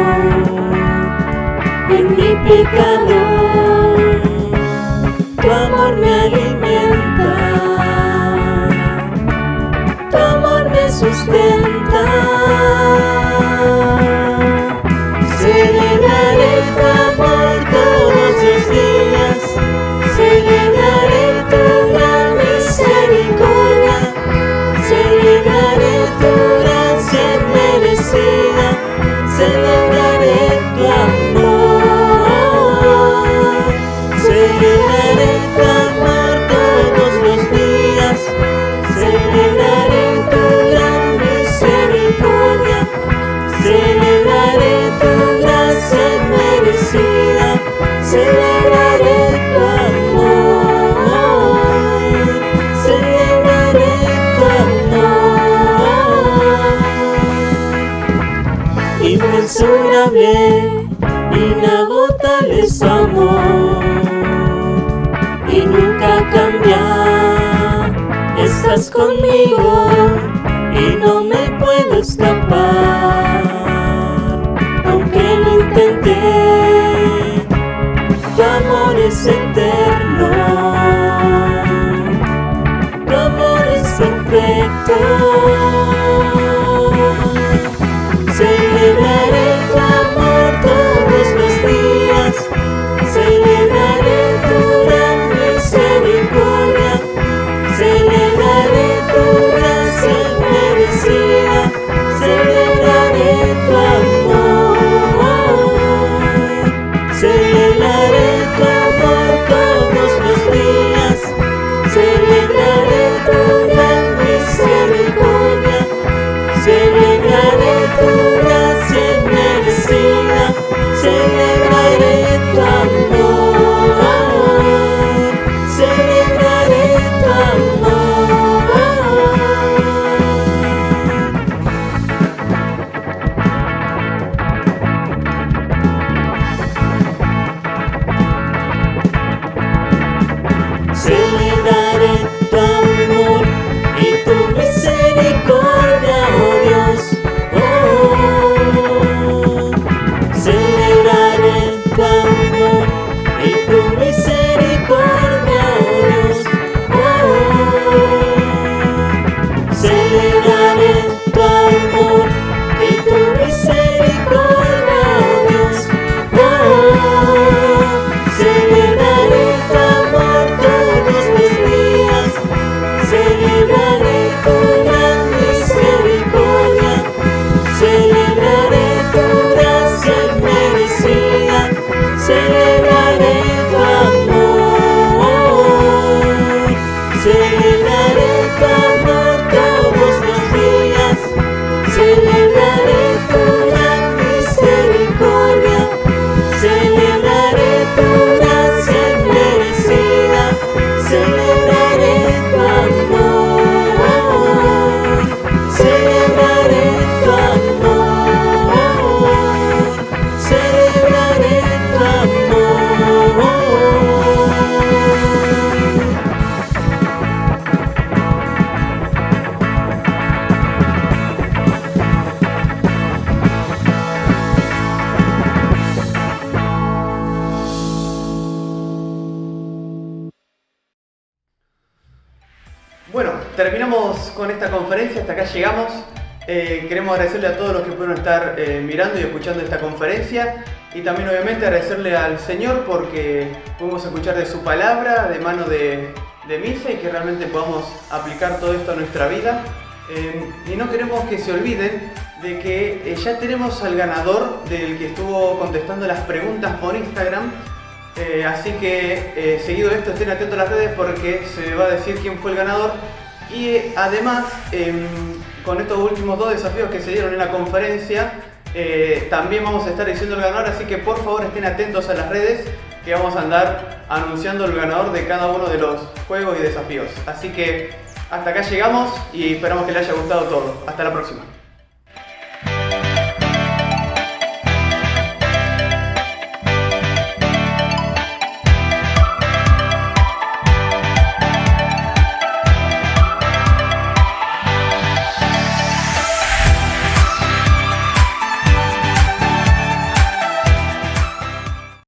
en mi pecado, tu amor me alimenta, tu amor me sustenta. Celebraré tu amor todos los días, celebraré tu gran misericordia, celebraré tu gracia merecida, celebraré tu amor, celebraré tu amor todos los días, celebraré tu gran misericordia, celebraré tu gracia merecida, celebraré tu amor, celebraré tu amor. Inmensurable, inagotable es tu amor, y nunca cambia, estás conmigo y no me puedo escapar. Aunque lo intenté, tu amor es eterno. perfecto. Celebraré tu amor todos los días, celebraré tu gran misericordia, celebraré tu gracia merecida, celebraré tu amor, celebraré tu amor todos los días, celebraré tu gran misericordia, celebraré tu gracia merecida, celebraré tu amor, celebraré tu amor. Celebraré tu amor y tu misericordia, oh Dios. Celebraré tu amor y tu misericordia, oh Dios. Celebraré tu amor y tu misericordia, oh Dios. Celebraré tu amor todos los días, celebraré tu gran misericordia, celebraré tu gracia merecida, celebraré tu amor, celebraré tu amor todos los días, celebraré tu gran misericordia, celebraré tu gracia merecida, celebraré tu amor, celebraré tu amor, celebraré tu amor. Bueno, terminamos con esta conferencia, hasta acá llegamos. Queremos agradecerle a todos los que pudieron estar mirando y escuchando esta conferencia, y también obviamente agradecerle al Señor porque pudimos escuchar de su palabra, de mano de Misa, y que realmente podamos aplicar todo esto a nuestra vida. Y no queremos que se olviden de que ya tenemos al ganador del que estuvo contestando las preguntas por Instagram. Así que seguido de esto estén atentos a las redes porque se va a decir quién fue el ganador. Y además con estos últimos 2 desafíos que se dieron en la conferencia, también vamos a estar diciendo el ganador, así que por favor estén atentos a las redes que vamos a andar anunciando el ganador de cada uno de los juegos y desafíos. Así que hasta acá llegamos y esperamos que les haya gustado todo. Hasta la próxima.